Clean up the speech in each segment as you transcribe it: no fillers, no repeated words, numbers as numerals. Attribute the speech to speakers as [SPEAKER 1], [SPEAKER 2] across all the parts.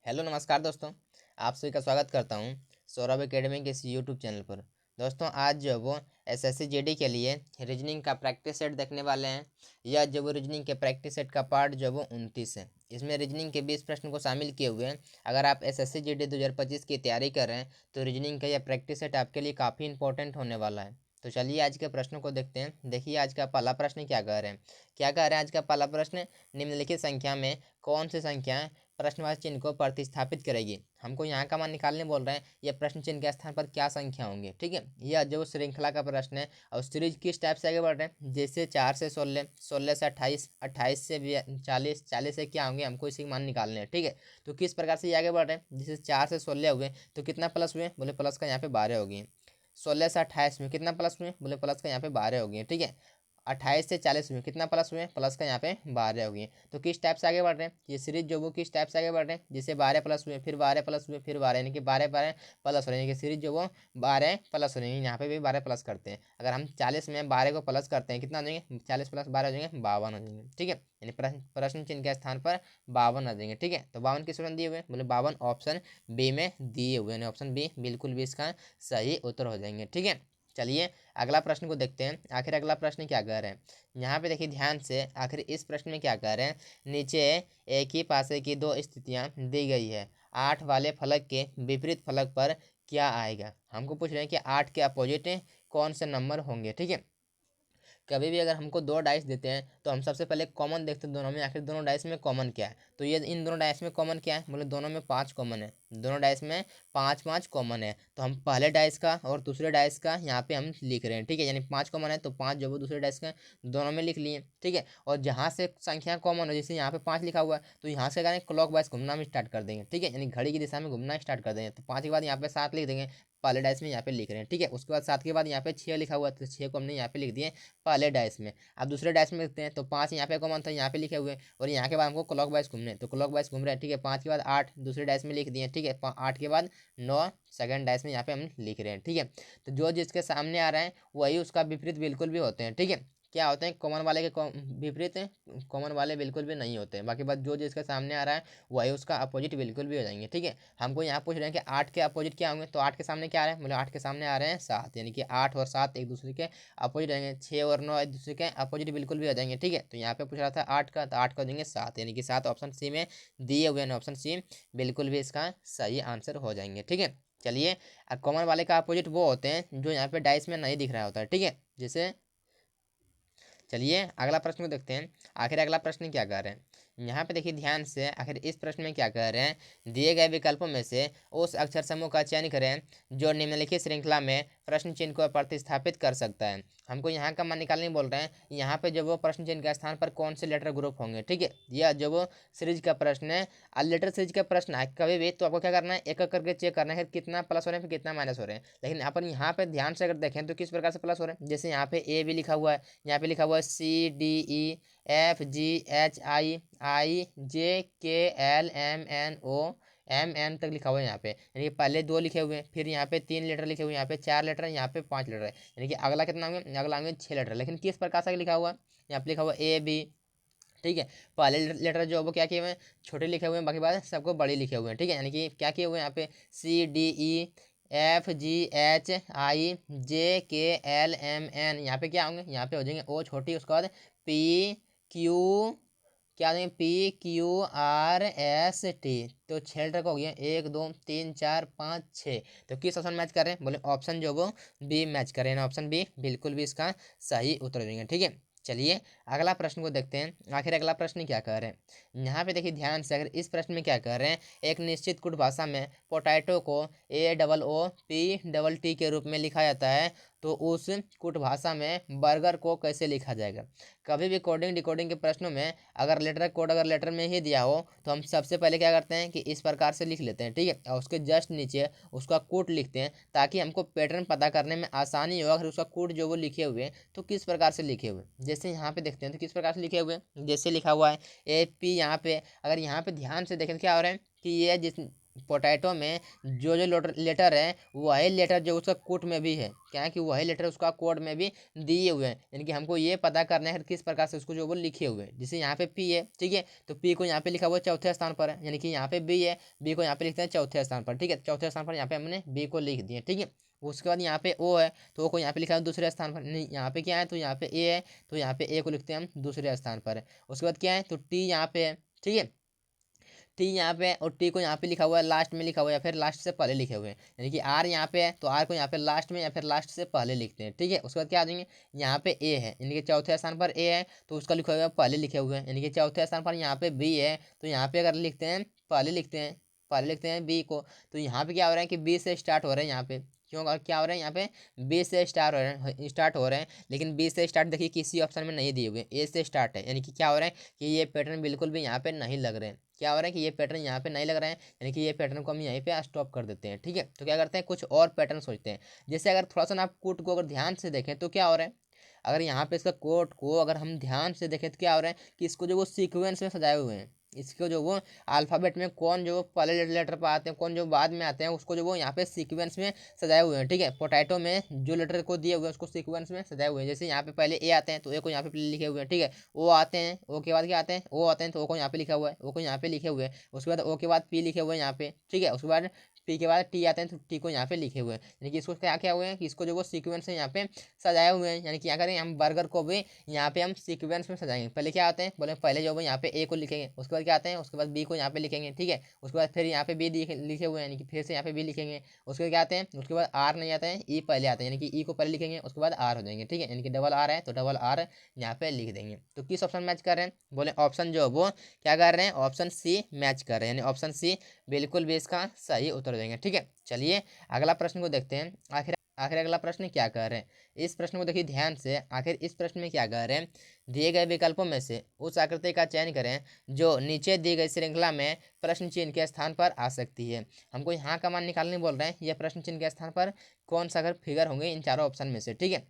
[SPEAKER 1] Hello नमस्कार दोस्तों। आप सभी का स्वागत करता हूं सौरभ एकेडमी के इस यूट्यूब चैनल पर। दोस्तों आज जो वो एसएससी जीडी के लिए रीजनिंग का प्रैक्टिस सेट देखने वाले हैं। यह जो वो रीजनिंग के प्रैक्टिस सेट का पार्ट जो वो 29 है। इसमें रीजनिंग के 20 प्रश्न को शामिल किए हुए हैं। अगर आप एसएससी जीडी 2025 की तैयारी कर रहे हैं तो रीजनिंग का यह प्रैक्टिस सेट आपके लिए काफ़ी इंपॉर्टेंट होने वाला है। तो चलिए आज के प्रश्नों को देखते हैं। देखिए आज का पहला प्रश्न क्या कह रहे हैं। आज का पहला प्रश्न, निम्नलिखित संख्या में कौन सी संख्याएं प्रश्नवाची चिन्ह को प्रतिस्थापित करेगी। हमको यहाँ का मान निकालने बोल रहे हैं। यह प्रश्न चिन्ह के स्थान पर क्या संख्या होंगे, ठीक है। यह जो श्रृंखला का प्रश्न है और सीरीज किस टाइप से आगे बढ़ रहे हैं, जैसे 4 से 16, 16 से 28, 28 से 40, 40 से क्या होंगे, हमको इसी मान निकालने हैं, ठीक है। तो किस प्रकार से ये आगे बढ़ रहे हैं, जैसे 4 से 16 हुए तो कितना प्लस हुए, बोले प्लस का यहाँ पे 12 हो गए। 16 से 28 में कितना प्लस हुए, बोले प्लस का यहाँ पे 12 हो गए, ठीक है। 28 से 40 में कितना प्लस हुए, प्लस का यहाँ पे 12 हो गए। तो किस टाइप से आगे बढ़ रहे हैं, ये सीरीज जो वो किस टाइप से आगे बढ़ रहे हैं, जैसे 12 प्लस हुए, फिर 12 प्लस हुए, फिर 12, यानी कि 12 12 प्लस हो रहे हैं, यानी कि सीरीज जो वो 12 प्लस हो रही है। यहाँ पे भी 12 प्लस करते हैं। अगर हम 40 में 12 को प्लस करते हैं कितना हो जाएंगे, 40 प्लस 12 हो जाएंगे 52 हो जाएंगे, ठीक है। यानी प्रश्न चिन्ह के स्थान पर 52 आ जाएंगे, ठीक है। तो 52 किस में दिए हुए, बोले 52 ऑप्शन बी में दिए हुए, यानी ऑप्शन बी बिल्कुल भी इसका सही उत्तर हो जाएंगे, ठीक है। चलिए अगला प्रश्न को देखते हैं। आखिर अगला प्रश्न क्या कह रहे हैं, यहाँ पे देखिए ध्यान से। आखिर इस प्रश्न में क्या कह रहे हैं, नीचे एक ही पासे की दो स्थितियां दी गई है। 8 वाले फलक के विपरीत फलक पर क्या आएगा। हमको पूछ रहे हैं कि 8 के अपोजिट कौन से नंबर होंगे, ठीक है। कभी भी अगर हमको दो डाइस देते हैं तो हम सबसे पहले कॉमन देखते हैं दोनों में, आखिर दोनों डाइस में कॉमन क्या है। तो ये इन दोनों डाइस में कॉमन क्या है, बोले दोनों में 5 कॉमन है। दोनों डाइस में 5 5 कॉमन है। तो हम पहले डाइस का और दूसरे डाइस का यहाँ पे हम लिख रहे हैं, ठीक है। यानी 5 कॉमन है तो 5 जो वो दूसरे डाइस का दोनों में लिख लिए, ठीक है। और जहाँ से संख्या कॉमन हो, जैसे यहाँ पे 5 लिखा हुआ है तो यहाँ से करें क्लॉक वाइज घूमना हम स्टार्ट कर देंगे, ठीक है। यानी घड़ी की दिशा में घूमना स्टार्ट कर देंगे। तो 5 के बाद यहाँ पे 7 लिख देंगे, पहले डाइस में यहाँ पे लिख रहे हैं, ठीक है। उसके बाद 7 के बाद यहाँ पे 6 लिखा हुआ है तो 6 को हमने यहाँ पे लिख दिए पहले डाइस में। अब दूसरे डैश में देखते हैं तो 5 यहाँ पे कॉमन था, यहाँ पे लिखे हुए, और यहाँ के बाद हमको क्लॉक वाइज घूमने, तो क्लॉक वाइज घूम रहे हैं, ठीक है। 5 के बाद 8 दूसरे डैश में लिख दिए, ठीक है। 8 के बाद 9 सेकंड डैश में यहाँ पे हम लिख रहे हैं, ठीक है। तो जो जिसके सामने आ रहा है वही उसका विपरीत बिल्कुल भी होते हैं, ठीक है। क्या होते हैं, कॉमन वाले के विपरीत कॉमन वाले बिल्कुल भी नहीं होते हैं। बाकी बात जो जिसके सामने आ रहा है वही उसका अपोजिट बिल्कुल भी हो जाएंगे, ठीक है। हमको यहाँ पूछ रहे हैं कि 8 के अपोजिट क्या होंगे, तो 8 के सामने क्या आ रहा है, मतलब 8 के सामने आ रहे हैं 7, यानी कि 8 और 7 एक दूसरे के अपोजिट रहेंगे। 6 और 9 एक दूसरे के अपोजिट बिल्कुल भी हो जाएंगे, ठीक है। तो यहाँ पे पूछ रहा था 8 का, तो 8 का देंगे 7, यानी कि 7 ऑप्शन सी में दिए हुए हैं। ऑप्शन सी बिल्कुल भी इसका सही आंसर हो जाएंगे, ठीक है। चलिए कॉमन वाले का अपोजिट वो होते हैं जो यहाँ पे डाइस में नहीं दिख रहा होता है, ठीक है। जैसे चलिए अगला प्रश्न को देखते हैं। आखिर अगला प्रश्न क्या कह रहे हैं, यहाँ पे देखिए ध्यान से। आखिर इस प्रश्न में क्या कह रहे हैं, दिए गए विकल्पों में से उस अक्षर समूह का चयन करें जो निम्नलिखित श्रृंखला में प्रश्न चिन्ह को प्रतिस्थापित कर सकता है। हमको यहाँ का मान निकालने बोल रहे हैं। यहाँ पे जो वो प्रश्न चिन्ह के स्थान पर कौन से लेटर ग्रुप होंगे, ठीक है। यह जो वो सीरीज का प्रश्न है, लेटर सीरीज का प्रश्न है कभी भी, तो आपको क्या करना है, एक एक करके चेक करना है कितना प्लस हो रहे हैं फिर कितना माइनस हो रहे हैं। लेकिन अपन यहाँ पे ध्यान से अगर देखें तो किस प्रकार से प्लस हो रहे हैं, जैसे यहाँ पे ए भी लिखा हुआ है, यहाँ पे लिखा हुआ है CDEFGHIJKLMNO तक लिखा हुआ है यहाँ पे, यानी कि पहले 2 लिखे हुए हैं, फिर यहाँ पे 3 लेटर लिखे हुए हैं, यहाँ पे 4 लेटर है, यहाँ पे 5 लेटर है, यानी कि अगला कितना होंगे, अगला होंगे 6 लेटर। लेकिन किस प्रकार से लिखा हुआ है, यहाँ पे लिखा हुआ AB, ठीक है। पहले लेटर जो है वो क्या किए हुए हैं, छोटे लिखे हुए हैं, बाकी बात सबको बड़े लिखे हुए हैं, ठीक है। यानी कि क्या किए हुए हैं यहाँ पे CDEFGHIJKLMN, यहाँ पे क्या होंगे, यहाँ पे हो जाएंगे O छोटी, उसके बाद PQ, क्या देंगे PQRST। तो 6 लेटर का हो गया, 1 2 3 4 5 6। तो किस ऑप्शन मैच कर रहे हैं, बोले ऑप्शन जो वो बी मैच कर रहे हैं। ऑप्शन बी बिल्कुल भी इसका सही उत्तर देंगे, ठीक है। चलिए अगला प्रश्न को देखते हैं। आखिर अगला प्रश्न क्या कह रहे हैं, यहाँ पे देखिए ध्यान से। अगर इस प्रश्न में क्या कह रहे हैं, एक निश्चित कुट भाषा में पोटैटो को AOOPTT के रूप में लिखा जाता है, तो उस कुट भाषा में बर्गर को कैसे लिखा जाएगा। कभी भी कोडिंग डिकोडिंग के प्रश्नों में अगर लेटर कोड अगर लेटर में ही दिया हो तो हम सबसे पहले क्या करते हैं कि इस प्रकार से लिख लेते हैं, ठीक है। और उसके जस्ट नीचे उसका कोड लिखते हैं ताकि हमको पैटर्न पता करने में आसानी हो। अगर उसका कोड जो वो लिखे हुए तो किस प्रकार से लिखे हुए, जैसे यहाँ पे देखते हैं तो किस प्रकार से लिखे हुए, जैसे लिखा हुआ है AP। यहाँ पे अगर यहाँ पे ध्यान से देखें तो क्या हो रहा है कि ये जिस पोटैटो में जो जो लेटर है वही लेटर जो उसका कोड में भी है, क्या है कि वही लेटर उसका कोड में भी दिए हुए हैं, यानी कि हमको ये पता करना है किस प्रकार से उसको जो वो लिखे हुए हैं। जैसे यहाँ पे पी है, ठीक है, तो पी को यहाँ पे लिखा हुआ है चौथे स्थान पर है, यानी कि यहाँ पे बी है, बी को यहाँ पे लिखते हैं चौथे स्थान पर, ठीक है, चौथे स्थान पर यहाँ पे हमने बी को लिख दिया, ठीक है। उसके बाद यहाँ पे ओ है, तो ओ को यहाँ पे लिखा है दूसरे स्थान पर, नहीं यहाँ पे क्या है, तो यहाँ पे ए है, तो यहाँ पे ए को लिखते हैं हम दूसरे स्थान पर है। उसके बाद क्या है, तो टी यहाँ पे है, ठीक है, टी यहाँ पे और टी को यहाँ पे लिखा हुआ है लास्ट में लिखा हुआ है या फिर लास्ट से पहले लिखे हुए हैं, यानी कि आर यहाँ पे है, तो आर को यहाँ पे लास्ट में या फिर लास्ट से पहले लिखते हैं, ठीक है। उसके बाद क्या आ जाएंगे, यहाँ पे ए है, यानी कि चौथे स्थान पर ए है, तो उसका लिखा हुआ है पहले लिखे हुए हैं, यानी कि चौथे स्थान पर यहाँ पे बी है, तो यहाँ पे अगर लिखते हैं पहले लिखते हैं, पहले लिखते हैं बी को, तो यहाँ पे क्या हो रहा है कि बी से स्टार्ट हो रहे हैं यहाँ पे, क्यों और क्या हो रहा है यहाँ पे बी से स्टार्ट हो रहे हैं, लेकिन बी से स्टार्ट देखिए किसी ऑप्शन में नहीं दिए हुए, ए से स्टार्ट है, यानी कि क्या हो रहा है कि ये पैटर्न बिल्कुल भी यहाँ पे नहीं लग रहे हैं, क्या हो रहा है कि ये पैटर्न यहाँ पे नहीं लग रहे हैं, यानी कि ये पैटर्न को हम यहीं पे स्टॉप कर देते हैं, ठीक है। तो क्या करते हैं कुछ और पैटर्न सोचते हैं, जैसे अगर थोड़ा सा ना आप कोड को अगर ध्यान से देखें तो क्या हो रहा है, अगर यहाँ पे इसका कोड को अगर हम ध्यान से देखें तो क्या हो रहा है कि इसको जो वो सीक्वेंस में सजाए हुए हैं, इसको जो वो अल्फ़ाबेट में कौन जो पहले लेटर पर आते हैं कौन जो बाद में आते हैं उसको जो वो यहाँ पे सीक्वेंस में सजाए हुए हैं, ठीक है। पोटैटो में जो लेटर को दिए हुए हैं उसको सीक्वेंस में सजाए हुए हैं, जैसे यहाँ पे पहले ए आते हैं तो ए को यहाँ पे लिखे हुए हैं, ठीक है, ओ आते हैं, ओ के बाद क्या आते हैं, ओ आते हैं तो ओ को यहाँ पे लिखा हुआ है, ओ को यहाँ पे लिखे हुए हैं, उसके बाद ओ के बाद पी लिखे हुए हैं यहाँ पे, ठीक है, उसके बाद पी के बाद टी आते हैं तो टी को यहाँ पे लिखे हुए हैं, यानी कि इसको क्या क्या हुए हैं कि इसको जो वो सीक्वेंस है यहाँ पे सजाए हुए हैं, यानी कि क्या करें हम बर्गर को भी यहाँ पे हम सीक्वेंस में सजाएंगे। पहले क्या आते हैं, बोले पहले जो है यहाँ पे ए को लिखेंगे, उसके बाद क्या आते हैं, उसके बाद बी को यहाँ पे लिखेंगे, ठीक है, उसके बाद फिर यहाँ पे बी लिखे हुए हैं, यानी कि फिर से यहाँ पे बी लिखेंगे, उसके बाद क्या आते हैं, उसके बाद आर नहीं आते हैं, ई पहले आते हैं, यानी कि ई को पहले लिखेंगे उसके बाद आर हो जाएंगे, ठीक है, यानी कि डबल आर है तो डबल आर यहाँ पे लिख देंगे। तो किस ऑप्शन मैच कर रहे हैं, बोले ऑप्शन जो वो क्या कर रहे हैं, ऑप्शन सी मैच कर रहे हैं, यानी ऑप्शन सी बिल्कुल भी इसका सही उत्तर देंगे, ठीक है। चलिए अगला प्रश्न को देखते हैं, आखिर आखिर अगला प्रश्न क्या कह रहे हैं, इस प्रश्न को देखिए ध्यान से, आखिर इस प्रश्न में क्या कह रहे हैं, दिए गए विकल्पों में से उस आकृति का चयन करें जो नीचे दी गई श्रृंखला में प्रश्न चिन्ह के स्थान पर आ सकती है। हमको यहाँ का मान निकालने बोल रहे हैं, यह प्रश्न चिन्ह के स्थान पर कौन सा अगर फिगर होंगे इन चारों ऑप्शन में से, ठीक है।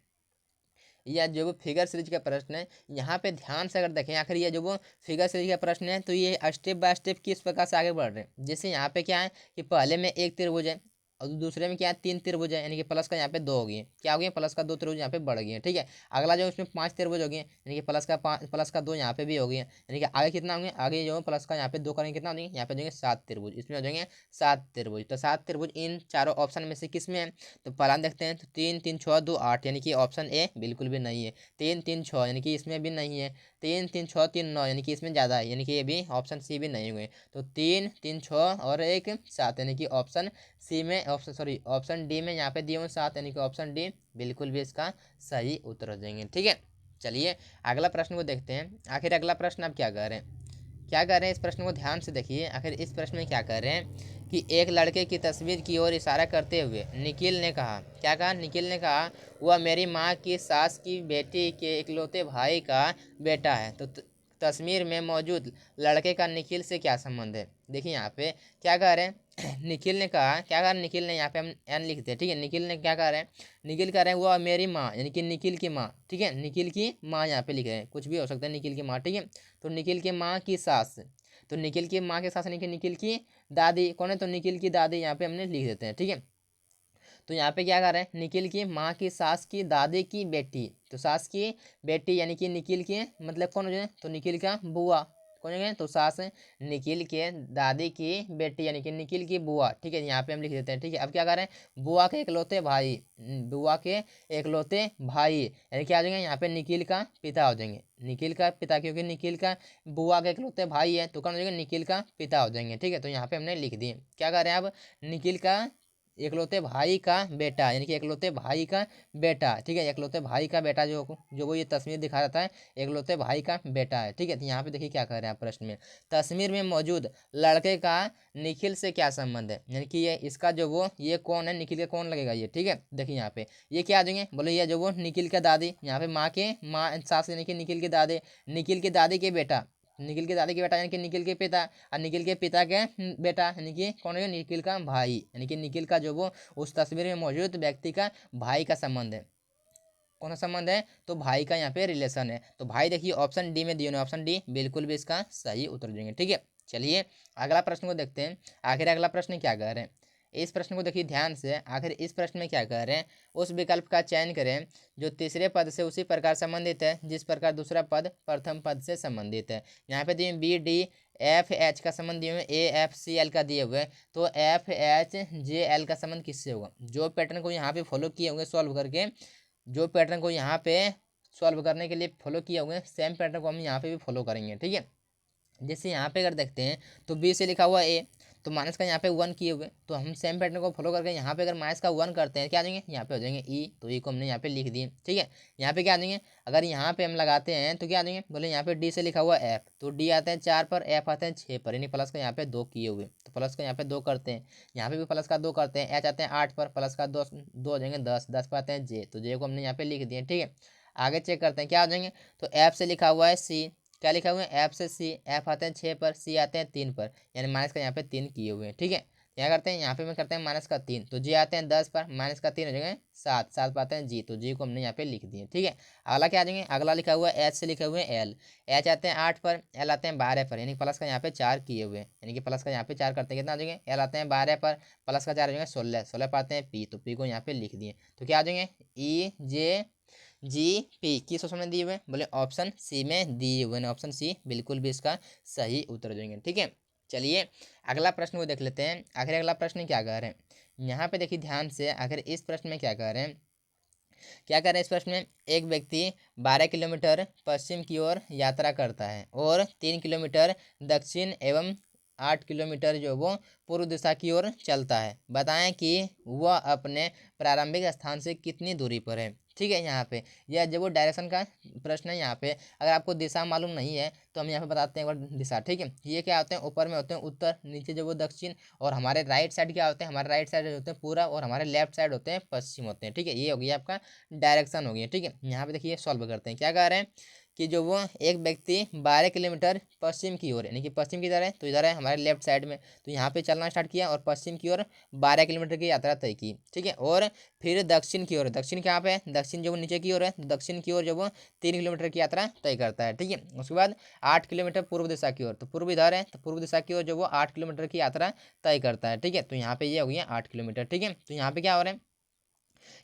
[SPEAKER 1] या जो वो फिगर सीरीज का प्रश्न है, यहाँ पे ध्यान से अगर देखें आखिर ये जो वो फिगर सीरीज का प्रश्न है तो ये स्टेप बाय स्टेप किस प्रकार से आगे बढ़ रहे हैं। जैसे यहाँ पे क्या है कि पहले में एक त्रिभुज है और दूसरे में क्या है तीन त्रिभुज है, यानी कि प्लस का यहाँ पे दो हो गए, क्या हो गए प्लस का दो त्रिभुज यहाँ पे बढ़ गए, ठीक है। अगला जो इसमें पांच त्रिभुज हो गए, यानी कि प्लस का दो यहाँ पे भी हो गए, यानी कि आगे कितना होंगे, आगे जो प्लस का यहाँ पे दो करेंगे कितना हो जाएंगे, यहाँ पे हो जाएंगे सात त्रिभुज, इसमें हो जाएंगे सात त्रिभुज। तो सात त्रिभुज इन चारों ऑप्शन में से किस में है, तो पहला देखते हैं, तो तीन तीन छः दो आठ, यानी कि ऑप्शन ए बिल्कुल भी नहीं है। तीन तीन छः यानी कि इसमें भी नहीं है। तीन तीन छः तीन नौ यानी कि इसमें ज़्यादा है, यानी कि ये भी ऑप्शन सी भी नहीं हुए। तो तीन तीन छः और एक सात, यानी कि ऑप्शन सी में ऑप्शन डी में यहाँ पे दिए हुए सात, यानी कि ऑप्शन डी बिल्कुल भी इसका सही उत्तर हो जाएंगे, ठीक है। चलिए अगला प्रश्न को देखते हैं, आखिर अगला प्रश्न आप क्या कह रहे हैं, क्या कर रहे हैं इस प्रश्न को ध्यान से देखिए। आखिर इस प्रश्न में क्या कर रहे हैं कि एक लड़के की तस्वीर की ओर इशारा करते हुए निखिल ने कहा, क्या कहा, निखिल ने कहा वह मेरी माँ की सास की बेटी के इकलौते भाई का बेटा है। तो तस्वीर में मौजूद लड़के का निखिल से क्या संबंध है। देखिए यहाँ पे क्या कह रहे हैं निखिल ने कहा, क्या कहा निखिल ने, यहाँ पे हम एन लिखते हैं, ठीक है। निखिल ने क्या कह रहे हैं, निखिल कह रहे हैं वह मेरी माँ, यानी कि निखिल की माँ, ठीक है, निखिल की माँ यहाँ पे लिख रहे हैं, कुछ भी हो सकता है निखिल की माँ, ठीक है। तो निखिल की माँ की सास, तो निखिल की माँ के सास यानी कि निखिल की दादी कौन है, तो निखिल की दादी यहाँ पे हमने लिख देते हैं, ठीक है। तो यहाँ पे क्या कर रहे हैं, निखिल की माँ की सास की दादी की बेटी, तो सास की बेटी यानी कि निखिल के मतलब कौन हो जाए, तो निखिल का बुआ कौन हो गए, तो सास निखिल के दादी की बेटी यानी कि निखिल की बुआ, ठीक है, यहाँ पे हम लिख देते हैं, ठीक है। अब क्या कर रहे हैं, बुआ के इकलौते भाई, बुआ के इकलौते भाई यानी क्या आ जाएंगे यहाँ पे निखिल का पिता हो जाएंगे, निखिल का पिता, क्योंकि निखिल का बुआ के इकलौते भाई है तो कौन हो जाएगा, निखिल का पिता हो जाएंगे, ठीक है। तो यहाँ पे हमने लिख दिए, क्या कर रहे हैं अब, निखिल का इकलौते भाई का बेटा, यानी कि इकलौते भाई का बेटा, ठीक है, इकलौते भाई का बेटा जो वो ये तस्वीर दिखा रहा था इकलौते भाई का बेटा है, ठीक है। तो यहाँ पे देखिए क्या कह रहे हैं प्रश्न में, तस्वीर में मौजूद लड़के का निखिल से क्या संबंध है, यानी कि ये इसका जो वो ये कौन है, निखिल का कौन लगेगा ये, ठीक है। देखिए यहाँ पे ये क्या आ जाएंगे, बोले ये जो वो निखिल का दादी, यहाँ पे माँ सास यानी कि निखिल के दादी, निखिल की दादी के बेटा, निखिल के दादी के बेटा यानी कि निखिल के पिता, और निखिल के पिता के बेटा यानी कि कौन है, निखिल का भाई, यानी कि निखिल का जो वो उस तस्वीर में मौजूद व्यक्ति का भाई का संबंध है, कौन सा संबंध है, तो भाई का यहाँ पे रिलेशन है। तो भाई देखिए ऑप्शन डी में दिए, ऑप्शन डी बिल्कुल भी इसका सही उत्तर देंगे, ठीक है। चलिए अगला प्रश्न को देखते हैं। आखिर अगला प्रश्न क्या कह रहे हैं, इस प्रश्न को देखिए ध्यान से। आखिर इस प्रश्न में क्या कह रहे हैं, उस विकल्प का चयन करें जो तीसरे पद से उसी प्रकार संबंधित है जिस प्रकार दूसरा पद प्रथम पद से संबंधित है। यहाँ पे दिए बी डी एफ एच का संबंध दिए हुए, ए एफ सी एल का दिए हुए, तो एफ एच जे एल का संबंध किससे होगा। जो पैटर्न को यहाँ पे फॉलो किए होंगे सॉल्व करके, जो पैटर्न को यहाँ पे सॉल्व करने के लिए फॉलो किए होंगे, सेम पैटर्न को हम यहाँ पे भी फॉलो करेंगे। ठीक है, जैसे यहाँ पे अगर देखते हैं तो बी से लिखा हुआ ए, तो माइनस का यहाँ पे 1 किए हुए, तो हम सेम पैटर्न को फॉलो करके यहाँ पे अगर माइनस का 1 करते हैं क्या आ जाएंगे, यहाँ पे हो जाएंगे ई, तो ई को हमने यहाँ पे लिख दिए। ठीक है, यहाँ पे क्या आ जाएंगे, अगर यहाँ पे हम लगाते हैं तो क्या आ जाएंगे, बोले यहाँ पे डी से लिखा हुआ एफ, तो डी आते हैं 4 पर, एफ आते हैं 6 पर, यानी प्लस का यहाँ पे 2 किए हुए, तो प्लस का यहाँ पे 2 करते हैं, यहाँ पे भी प्लस का 2 करते हैं, एच आते हैं 8 पर, प्लस का 2 2 हो जाएंगे 10, 10 पर आते हैं जे, तो जे को हमने यहाँ पे लिख दिए। ठीक है, आगे चेक करते हैं क्या हो जाएंगे, तो एफ से लिखा हुआ है सी, क्या लिखा हुआ है एफ से सी, एफ आते हैं 6 पर, सी आते हैं 3 पर, यानी माइनस का यहाँ पे 3 किए हुए हैं। ठीक है, क्या करते हैं यहाँ पे में करते हैं माइनस का 3, तो जी आते हैं 10 पर, माइनस का 3 हो जाएंगे 7, 7 पर आते हैं जी, तो जी को हमने यहाँ पे लिख दिए। ठीक है, अगला क्या आ जाएंगे, अगला लिखा हुआ है एच से लिखे हुए हैं एल, एच आते हैं 8 पर, एल आते हैं 12 पर, यानी प्लस का यहाँ पे 4 किए हुए हैं, यानी कि प्लस का यहाँ पे 4 करते हैं कितना आ जाएंगे, एल आते हैं 12 पर, प्लस का 4 हो जाएंगे 16, 16 पर आते हैं पी, तो पी को यहाँ पे लिख दिए, तो क्या आ जाएंगे ई जे जी पी, किस ऑप्शन में दिए हुए, बोले ऑप्शन सी में दिए हुए, ऑप्शन सी बिल्कुल भी इसका सही उत्तर हो जाएंगे। ठीक है, चलिए अगला प्रश्न को देख लेते हैं। आखिर अगला प्रश्न क्या कह रहे हैं, यहाँ पे देखिए ध्यान से। आखिर इस प्रश्न में क्या कह रहे हैं, क्या कह रहे हैं इस प्रश्न में, एक व्यक्ति 12 किलोमीटर पश्चिम की ओर यात्रा करता है और 3 किलोमीटर दक्षिण एवं 8 किलोमीटर जो वो पूर्व दिशा की ओर चलता है। बताएं कि वह अपने प्रारंभिक स्थान से कितनी दूरी पर है। ठीक है, यहाँ पे यह जब वो डायरेक्शन का प्रश्न है, यहाँ पे अगर आपको दिशा मालूम नहीं है तो हम यहाँ पे बताते हैं एक बार दिशा। ठीक है, ये क्या होते हैं, ऊपर में होते हैं उत्तर, नीचे जो वो दक्षिण, और हमारे राइट साइड क्या होते हैं, हमारे राइट साइड होते हैं पूरा, और हमारे लेफ्ट साइड होते हैं पश्चिम होते हैं। ठीक है, ये हो गया आपका डायरेक्शन हो गया। ठीक है, यहाँ पे देखिए सॉल्व करते हैं, क्या कह रहे हैं कि जो वो एक व्यक्ति 12 किलोमीटर पश्चिम की ओर, यानी कि पश्चिम की तरह है, तो इधर है हमारे लेफ्ट साइड में, तो यहाँ पे चलना स्टार्ट किया और पश्चिम की ओर 12 किलोमीटर की यात्रा तय की। ठीक है, और फिर दक्षिण की ओर, दक्षिण कहाँ पे है, दक्षिण जो वो नीचे की ओर है, तो दक्षिण की ओर जो वो 3 किलोमीटर की यात्रा तय करता है। ठीक है, उसके बाद 8 किलोमीटर पूर्व दिशा की ओर, तो पूर्व इधर है, तो पूर्व दिशा की ओर जो वो 8 किलोमीटर की यात्रा तय करता है। ठीक है, तो यहाँ पे ये हो गया 8 किलोमीटर। ठीक है, तो यहाँ पे क्या हो रहा है,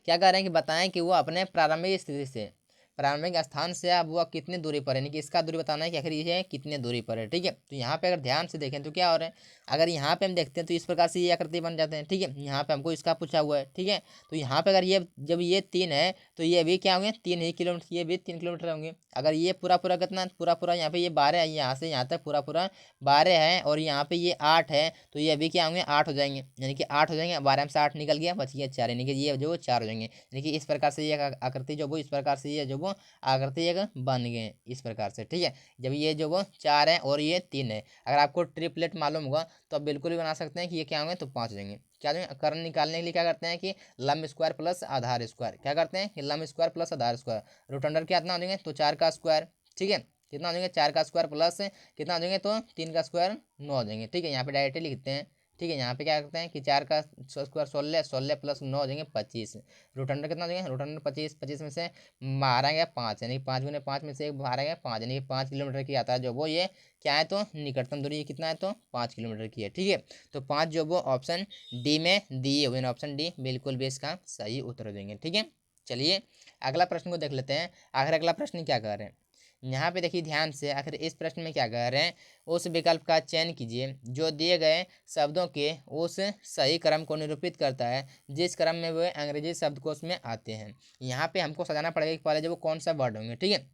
[SPEAKER 1] क्या कह रहे हैं कि बताएं कि वो अपने प्रारंभिक स्थिति से, प्रारंभिक स्थान से अब वह कितनी दूरी पर है, यानी कि इसका दूरी बताना है कि आखिर ये कितने दूरी पर है। ठीक है, तो यहाँ पे अगर ध्यान से देखें तो क्या हो रहा है, अगर यहाँ पे हम देखते हैं तो इस प्रकार से ये आकृति बन जाते हैं। ठीक है, यहाँ पे हमको इसका पूछा हुआ है। ठीक है, तो यहाँ पे अगर ये जब ये 3 है तो ये भी क्या होंगे 3 ही किलोमीटर, ये भी 3 किलोमीटर होंगे। अगर ये पूरा पूरा कितना पूरा पूरा यहाँ पे ये 12 है, यहाँ से यहाँ तक पूरा पूरा 12 है, और यहाँ पे ये 8 है, तो ये भी क्या होंगे 8 हो जाएंगे, यानी कि 8 हो जाएंगे। 12 में से 8 निकल गया, बच गया 4, यानी कि ये जो 4 हो जाएंगे। यानी कि इस प्रकार से ये आकृति जो वो इस प्रकार से ये जो वो आकृति एक बन गए इस प्रकार से। ठीक है, जब ये जो वो 4 है और ये 3 है, अगर आपको ट्रिपलेट मालूम होगा तो आप बिल्कुल भी बना सकते हैं कि ये क्या होंगे, तो 5 हो जाएंगे। क्या देंगे, कर्ण निकालने के लिए क्या करते हैं कि लंब स्क्वायर प्लस आधार स्क्वायर, क्या करते हैं कि लंब स्क्वायर प्लस आधार स्क्वायर, रूट अंडर कितना हो जाएंगे, तो 4 का स्क्वायर। ठीक है, कितना हो जाएंगे 4 का स्क्वायर प्लस कितना हो जाएंगे, तो 3 का स्क्वायर 9 हो जाएंगे। ठीक है, यहाँ पे डायरेक्टली लिखते हैं। ठीक है, यहाँ पे क्या करते हैं कि 4 का स्क्वायर 16, 16 प्लस 9 हो जाएंगे 25, रूट अंडर कितना हो जाएंगे, रूट अंडर 25, 25 में से बाहर आ गया 5, यानी 5 गुने 5 में से एक बाहर आ गया 5, यानी कि 5 किलोमीटर की आता है जो वो ये क्या है, तो निकटतम दूरी कितना है, तो 5 किलोमीटर की है। ठीक है, तो 5 जो वो ऑप्शन डी में दिए हुए, ऑप्शन डी बिल्कुल भी इसका सही उत्तर देंगे। ठीक है, चलिए अगला प्रश्न को देख लेते हैं। आखिर अगला प्रश्न क्या कह रहे हैं, यहाँ पे देखिए ध्यान से। आखिर इस प्रश्न में क्या कह रहे हैं, उस विकल्प का चयन कीजिए जो दिए गए शब्दों के उस सही क्रम को निरूपित करता है जिस क्रम में वे अंग्रेजी शब्दकोश में आते हैं। यहाँ पे हमको सजाना पड़ेगा कि पहले जो वो कौन सा वर्ड होंगे। ठीक है,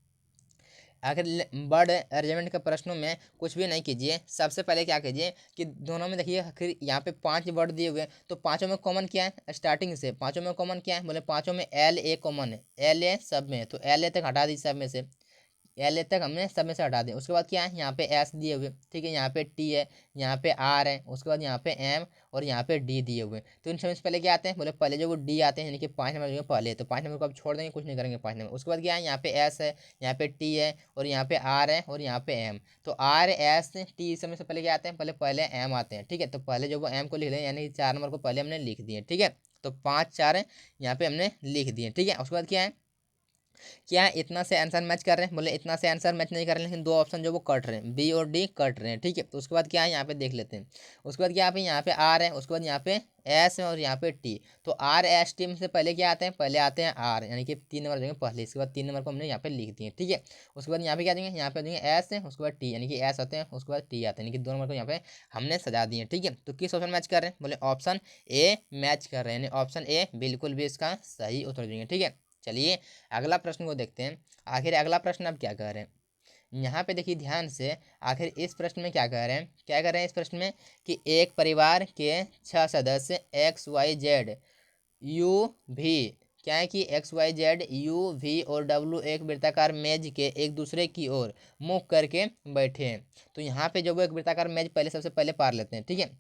[SPEAKER 1] आखिर वर्ड अरेंजमेंट के प्रश्नों में कुछ भी नहीं कीजिए। सबसे पहले क्या कीजिए कि दोनों में देखिए आखिर यहाँ पे 5 वर्ड दिए हुए हैं, तो पांचों में कॉमन क्या है, स्टार्टिंग से पांचों में कॉमन क्या है, बोले पांचों में एल ए कॉमन है, एल ए सब में, तो एल ए तक हटा दी सब में से, एल ए तक हमने सब में से हटा दिया। उसके बाद क्या है, यहाँ पे एस दिए हुए। ठीक है, यहाँ पे टी है, यहाँ पे आर है, उसके बाद यहाँ पे एम और यहाँ पे डी दिए हुए। तो इन सब से पहले क्या आते हैं, बोले पहले जो वो डी आते हैं, यानी कि 5 नंबर जो पहले, तो 5 नंबर को अब छोड़ देंगे, कुछ नहीं करेंगे 5 नंबर। उसके बाद क्या है, यहाँ पे एस है, यहाँ पे टी है और यहाँ पे आर है और यहाँ पे एम। तो आर एस टी इस समय से पहले क्या आते हैं, पहले पहले एम आते हैं। ठीक है, तो पहले जो वो एम को लिख लें, यानी कि 4 नंबर को पहले हमने लिख दिए। ठीक है, तो 5 4 यहाँ पे हमने लिख दिए। ठीक है, उसके बाद क्या है, क्या इतना से आंसर मैच कर रहे हैं? बोले इतना से आंसर मैच नहीं कर रहे हैं, लेकिन दो ऑप्शन जो वो कट रहे हैं, बी और डी कट रहे हैं। ठीक है, तो उसके बाद क्या है यहाँ पे देख लेते हैं। उसके बाद क्या यहाँ पे आर है, उसके बाद यहाँ पे एस है और यहाँ पे टी। तो आर एस टी में से पहले क्या आते हैं? पहले आते हैं आर, यानी कि 3 नंबर देंगे पहले, इसके बाद 3 नंबर को हमने यहाँ पे लिख दिए। ठीक है, उसके बाद यहाँ पे क्या देंगे? यहाँ पे देंगे एस है, उसके बाद टी, यानी कि एस आते हैं, उसके बाद टी आते हैं, यानी कि 2 नंबर को यहाँ पे हमने सजा दिए। ठीक है, तो किस ऑप्शन मैच कर रहे हैं? बोले ऑप्शन ए मैच कर रहे हैं, यानी ऑप्शन ए बिल्कुल भी इसका सही उत्तर देंगे। ठीक है, चलिए अगला प्रश्न को देखते हैं। आखिर अगला प्रश्न अब क्या कह रहे हैं, यहाँ पे देखिए ध्यान से। आखिर इस प्रश्न में क्या कह रहे हैं? क्या कह रहे हैं इस प्रश्न में कि एक परिवार के 6 सदस्य एक्स वाई जेड यू भी, क्या है कि X Y Z U V और डब्ल्यू एक वृत्ताकार मेज के एक दूसरे की ओर मुख करके बैठे हैं। तो यहाँ पे जो वो एक वृत्ताकार मेज पहले सबसे पहले पार लेते हैं। ठीक है,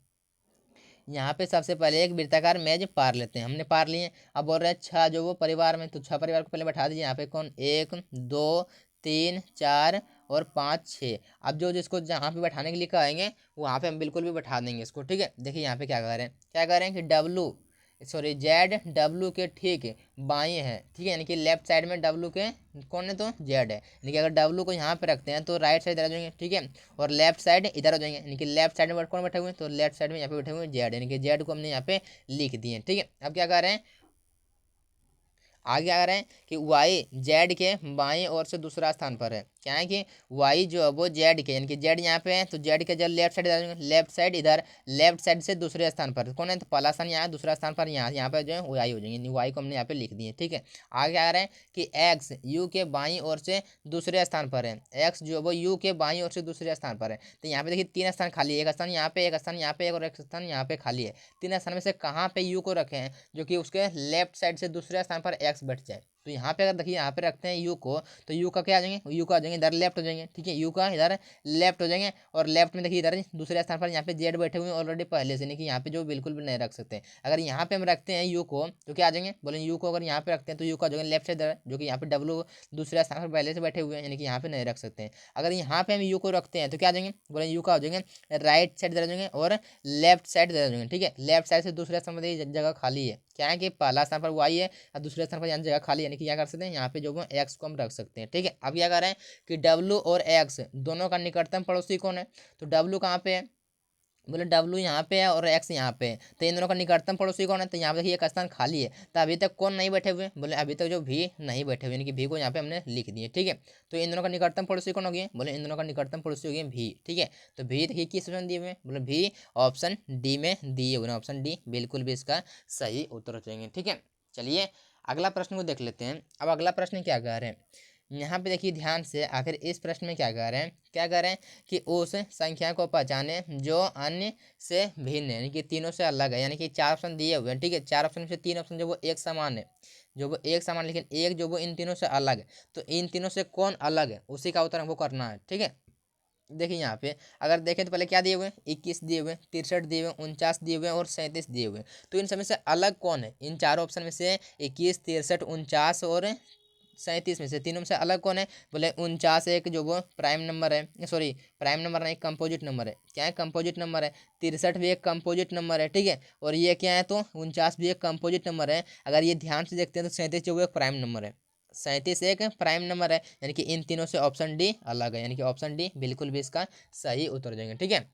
[SPEAKER 1] यहाँ पे सबसे पहले एक वृत्ताकार मेज पार लेते हैं, हमने पार लिए। अब बोल रहे हैं 6 जो वो परिवार में, तो 6 परिवार को पहले बैठा दीजिए। यहाँ पे कौन? 1 2 3 4 और 5 6। अब जो जिसको जहाँ पे बैठाने के लिए कहेंगे वहाँ पे हम बिल्कुल भी बैठा देंगे इसको। ठीक है, देखिए यहाँ पे क्या कह रहे हैं, क्या कह रहे हैं कि डब्लू सॉरी जेड डब्लू के ठीक बाएं है। ठीक है, यानी कि लेफ्ट साइड में डब्लू के कौन है? तो जेड है, यानी कि अगर डब्लू को यहाँ पे रखते हैं तो राइट साइड इधर आ जाएंगे। ठीक है, और लेफ्ट साइड इधर हो जाएंगे, यानी कि लेफ्ट साइड में कौन बैठे हुए हैं? तो लेफ्ट साइड में यहाँ पे बैठे हुए हैं जेड, यानी कि जेड को हमने यहाँ पे लिख दिए। ठीक है, अब क्या कर रहे हैं, आगे आ रहे हैं कि वाई जेड के बाएं ओर से दूसरा स्थान पर है। क्या है कि वाई जो है वो जेड के, यानी कि जेड यहाँ पे है तो जेड के जब लेफ्ट साइड इधर, लेफ्ट साइड इधर, लेफ्ट साइड से दूसरे स्थान पर कौन है? तो पहला स्थान यहाँ है, दूसरा स्थान पर यहाँ, यहाँ पर जो है वाई हो जाएंगे, वाई को हमने यहाँ पे लिख दिए। ठीक है, आगे आ रहे हैं कि एक्स यू के बाई ओर से दूसरे स्थान पर है। एक्स जो है वो यू के बाई ओर से दूसरे स्थान पर है। तो यहाँ पे देखिए 3 स्थान खाली है, एक स्थान यहाँ पे, एक स्थान यहाँ पे, और एक स्थान यहाँ पे खाली है। 3 स्थान में से कहाँ पे यू को रखे हैं जो कि उसके लेफ्ट साइड से दूसरे स्थान पर एक्स बैठ जाए? तो यहाँ पे अगर देखिए यहाँ पे रखते हैं यू को, तो यू का क्या आ जाएंगे? यू का आ जाएंगे इधर लेफ्ट हो जाएंगे। ठीक है, यू का इधर लेफ्ट हो जाएंगे, और लेफ्ट में देखिए इधर दूसरे स्थान पर यहाँ पे जेड बैठे हुए हैं ऑलरेडी पहले से, नहीं कि यहाँ पे जो बिल्कुल भी नहीं रख सकते। अगर यहाँ पे हम रखते हैं यू को तो क्या आ जाएंगे? बोले यू को अगर यहाँ पे रखते हैं तो यू का जो है लेफ्ट साइड जो कि यहाँ पे डब्लू दूसरे स्थान पर पहले से बैठे हुए हैं, यानी कि यहाँ पे नहीं रख सकते हैं। अगर यहाँ पे हम यू को रखते हैं तो क्या आ जाएंगे? बोले यू का हो जाएंगे राइट साइड इधर जाएंगे और लेफ्ट साइड इधर जाएंगे। ठीक है, लेफ्ट साइड से दूसरे स्थान पर जगह खाली है। क्या है कि पहला स्थान पर वाई है और दूसरे स्थान पर यहाँ जगह खाली, यानी कि क्या कर सकते हैं? यहाँ पे जो है एक्स को हम रख सकते हैं। ठीक है, अब क्या कर रहे हैं कि डब्लू और एक्स दोनों का निकटतम पड़ोसी कौन है? तो डब्लू कहाँ पे है? बोले डब्लू यहाँ पे है और एक्स यहाँ पे है, तो इन दोनों का निकटतम पड़ोसी कौन है? तो यहाँ पे देखिए एक स्थान खाली है, तो अभी तक कौन नहीं बैठे हुए? बोले अभी तक जो भी नहीं बैठे हुए, यानी कि भी को यहाँ पे हमने लिख दिए। ठीक है, तो इन दोनों का निकटतम पड़ोसी कौन हो गया? बोले इन दोनों का निकटतम पड़ोसी हो गया भी। ठीक है, तो भी देखिए किस ऑप्शन दिए हुए हैं? बोले भी ऑप्शन डी में दिए हुए हैं, ऑप्शन डी बिल्कुल भी इसका सही उत्तर हो जाएंगे। ठीक है, चलिए अगला प्रश्न को देख लेते हैं। अब अगला प्रश्न क्या कह रहे हैं, यहाँ पे देखिए ध्यान से। आखिर इस प्रश्न में क्या कह रहे हैं? क्या कह रहे हैं कि उस संख्या को पहचाने जो अन्य से भिन्न है, यानी कि तीनों से अलग है। यानी कि 4 ऑप्शन दिए हुए हैं। ठीक है, 4 ऑप्शन में से 3 ऑप्शन जो वो एक समान है, जो वो एक समान, लेकिन एक जो वो इन तीनों से अलग है। तो इन तीनों से कौन अलग है उसी का उत्तर हमको करना है। ठीक है, देखिए यहाँ पे अगर देखें तो पहले क्या दिए हुए हैं? 21 दिए हुए हैं, 63 दिए हुए हैं, 49 दिए हुए हैं और 37 दिए हुए हैं। तो इन सब में से अलग कौन है? इन चारों ऑप्शन में से 21 63 49 और 37 में से तीनों में से अलग कौन है? बोले 49 एक जो वो प्राइम नंबर है, सॉरी प्राइम नंबर नहीं, कंपोजिट नंबर है। क्या है? कंपोजिट नंबर है। 63 भी एक कंपोजिट नंबर है। ठीक है, और ये क्या है? तो 49 भी एक कंपोजिट नंबर है। अगर ये ध्यान से देखते हैं तो 37 जो वो एक प्राइम नंबर है, 37 एक प्राइम नंबर है, यानी कि इन तीनों से ऑप्शन डी अलग है, यानी कि ऑप्शन डी बिल्कुल भी इसका सही उत्तर हो जाएंगे। ठीक है,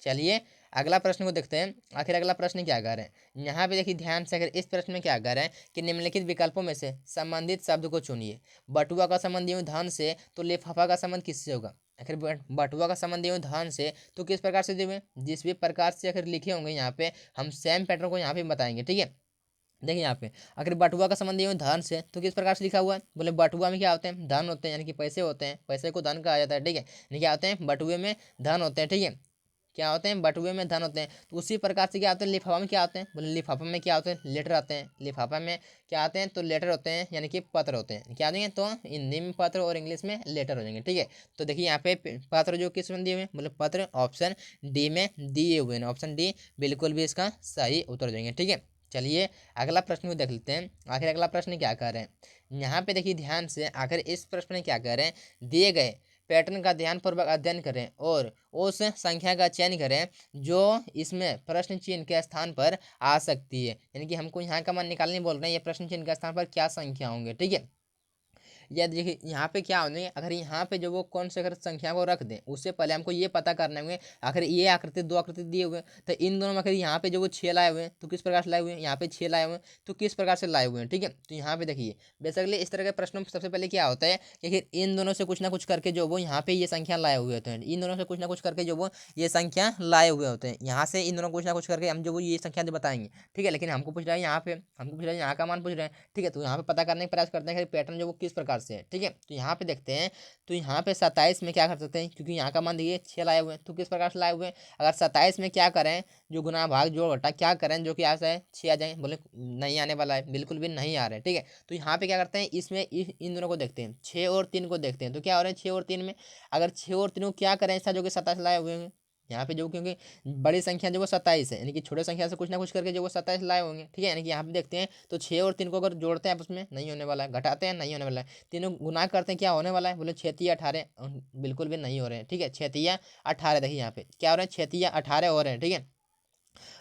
[SPEAKER 1] चलिए अगला प्रश्न को देखते हैं। आखिर अगला प्रश्न क्या कर रहे हैं, यहाँ पे देखिए ध्यान से। अगर इस प्रश्न में क्या कर रहे हैं कि निम्नलिखित विकल्पों में से संबंधित शब्द को चुनिए। बटुआ का संबंध यूं धन से, तो लिफाफा का संबंध किससे होगा? आखिर बटुआ का संबंध यूं धन से तो किस प्रकार से दिए हुए? जिस भी प्रकार से आखिर लिखे होंगे यहाँ पे हम सेम पैटर्न को यहाँ पे बताएंगे। ठीक है, देखिए यहाँ पे अगर बटुआ का संबंध ये धन से तो किस प्रकार से लिखा हुआ है? बोले बटुआ में क्या होते हैं? धन होते हैं, यानी कि पैसे होते हैं, पैसे को धन कहा जाता है। ठीक है, यानी क्या होते हैं? बटुए में धन होते हैं। ठीक है, क्या होते हैं? बटुए में धन होते हैं। तो उसी प्रकार से क्या होते हैं? लिफाफा में क्या होते हैं? बोले लिफाफा में क्या होते हैं? लेटर आते हैं। लिफाफा में क्या आते हैं? तो लेटर होते हैं, यानी कि पत्र होते हैं। क्या देंगे? तो हिंदी में पत्र और इंग्लिश में लेटर हो जाएंगे। ठीक है, तो देखिए यहाँ पे पत्र जो किस में दिए हुए हैं? बोले पत्र ऑप्शन डी में दिए हुए हैं, ऑप्शन डी बिल्कुल भी इसका सही उत्तर हो जाएंगे। ठीक है, चलिए अगला प्रश्न को देख लेते हैं। आखिर अगला प्रश्न क्या कह रहे हैं, यहाँ पे देखिए ध्यान से। आखिर इस प्रश्न में क्या कह रहे हैं, दिए गए पैटर्न का ध्यानपूर्वक अध्ययन करें और उस संख्या का चयन करें जो इसमें प्रश्न चिन्ह के स्थान पर आ सकती है। यानी कि हमको यहाँ का मान निकालने बोल रहे हैं, ये प्रश्न चिन्ह के स्थान पर क्या संख्या होंगे। ठीक है, या देखिए यहाँ पे क्या होने, अगर यहाँ पे जो वो कौन से अगर संख्या को रख दें उससे पहले हमको ये पता करना होंगे अगर ये आकृति दो आकृति दिए हुए हैं तो इन दोनों में अगर यहाँ पे जो वो 6 लाए हुए हैं तो किस प्रकार से लाए हुए हैं, यहाँ पे 6 लाए हुए हैं तो किस प्रकार से लाए हुए हैं। ठीक है, तो यहाँ पे देखिए बेसिकली इस तरह के प्रश्नों में सबसे पहले क्या होता है कि इन दोनों से कुछ ना कुछ करके जो वो यहाँ पे ये संख्या लाए हुए होते हैं, इन दोनों से कुछ ना कुछ करके जो वो ये संख्या लाए हुए होते हैं, यहाँ से इन दोनों कुछ ना कुछ करके हम जो वो ये संख्या जो बताएंगे। ठीक है, लेकिन हमको पूछ रहा है यहाँ पे, हमको पूछ रहा है यहाँ का मान पूछ रहे हैं। ठीक है, तो यहाँ पे पता करने का प्रयास करते हैं कि पैटर्न जो वो किस प्रकार से है। ठीक है, तो यहाँ पे देखते हैं, तो यहाँ पे 27 में क्या कर सकते हैं, क्योंकि यहाँ का मान देखिए 6 लाए हुए हैं तो किस प्रकार से लाए हुए हैं। अगर 27 में क्या करें, जो गुना भाग जोड़ घटा क्या करें जो कि यहाँ से 6 आ जाए, बोले नहीं आने वाला है, बिल्कुल भी नहीं आ रहा है। ठीक है, तो यहाँ पे क्या करते हैं, इसमें इन दोनों को देखते हैं, 6 और 3 को देखते हैं, तो क्या हो रहा है 6 और 3 में, अगर 6 और 3 को क्या करें ऐसा जो कि 27 लाए हुए हैं यहाँ पे, जो क्योंकि बड़ी संख्या जो वो 27 है, यानी कि छोटे संख्या से कुछ ना कुछ करके जो वो 27 लाए होंगे। ठीक है, यानी कि यहाँ पे देखते हैं तो 6 और 3 को अगर जोड़ते हैं आपस में नहीं होने वाला है, घटाते हैं नहीं होने वाला है, तीनों गुना करते हैं क्या होने वाला है, बोले 6 तिया 18, बिल्कुल भी नहीं हो रहे हैं। ठीक है, 6 तिया 18, देखिए यहाँ पे क्या हो रहा है 6 तिया 18 हो रहे हैं। ठीक है,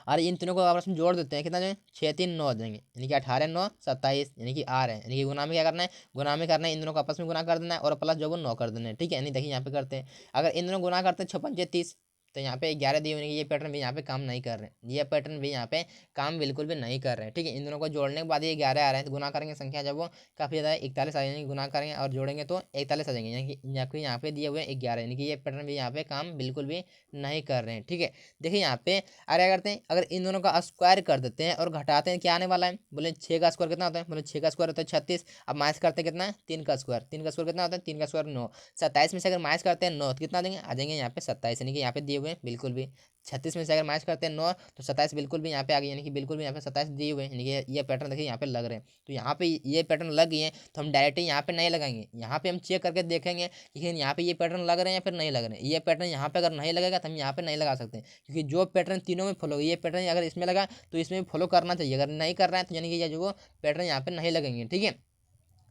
[SPEAKER 1] और इन तीनों को आपस में जोड़ देते हैं, कितना जो है 6 3 9 देंगे, यानी कि 18 9 27, यानी कि आ रहे हैं, यानी कि गुना में क्या करना है, गुना में करना है, इन दोनों को आपस में गुना कर देना है और प्लस जो वो 9 कर देना है। ठीक है, यानी देखिए यहाँ पे करते हैं, अगर इन दोनों गुना करते हैं 6 पंजे 30, तो यहाँ पे 11 दिए हुए, ये पैटर्न भी यहाँ पे काम नहीं कर रहे हैं, ये पैटर्न भी यहाँ पे काम बिल्कुल भी नहीं कर रहे हैं। ठीक है, इन दोनों को जोड़ने के बाद ये 11 आ रहे हैं, तो गुना करेंगे संख्या जब वो काफ़ी ज़्यादा 41 आ जाएंगे, गुना करेंगे और जोड़ेंगे तो 41 आ जाएंगे, यानी कि यहाँ पे दिए हुए 11, यानी कि ये पैटर्न भी यहाँ पे काम बिल्कुल भी नहीं कर रहे हैं। ठीक है, देखिए यहाँ पे अरे क्या करते हैं, अगर इन दोनों का स्क्वायर कर देते हैं और घटाते हैं, क्या आने वाला है, बोले 6 का स्क्वायर कितना होता है, बोले 6 का स्क्वायर होता है 36, अब माइनस करते हैं कितना है 3 का स्क्वायर, 3 का स्क्वायर कितना होता है, 3 का स्क्वायर 9, 27 में से अगर माइनस करते हैं 9 तो कितना देंगे, आ जाएंगे यहाँ पे 27, यानी कि यहाँ पे दिए हुए हैं बिल्कुल भी 36 में से अगर माइनस करते हैं 9 तो 27 बिल्कुल भी यहाँ पे आ गई, यानी कि बिल्कुल भी यहाँ पे 27 दिए हुए हैं, यानी कि ये पैटर्न देखिए यहाँ पे लग रहे हैं। तो यहाँ पे ये पैटर्न लग गए हैं तो हम डायरेक्ट यहाँ पे नहीं लगाएंगे, यहाँ पे हम चेक करके देखेंगे कि यहाँ पे ये पैटर्न लग रहे हैं या फिर नहीं लग रहे हैं। ये पैटर्न यहाँ पे अगर नहीं लगेगा तो हम यहाँ पे नहीं लगा सकते, क्योंकि जो पैटर्न तीनों में फॉलो, ये पैटर्न अगर इसमें लगा तो इसमें भी फॉलो करना चाहिए, अगर नहीं कर रहा है तो यानी कि ये जो वो पैटर्न यहाँ पे नहीं लगेंगे। ठीक है,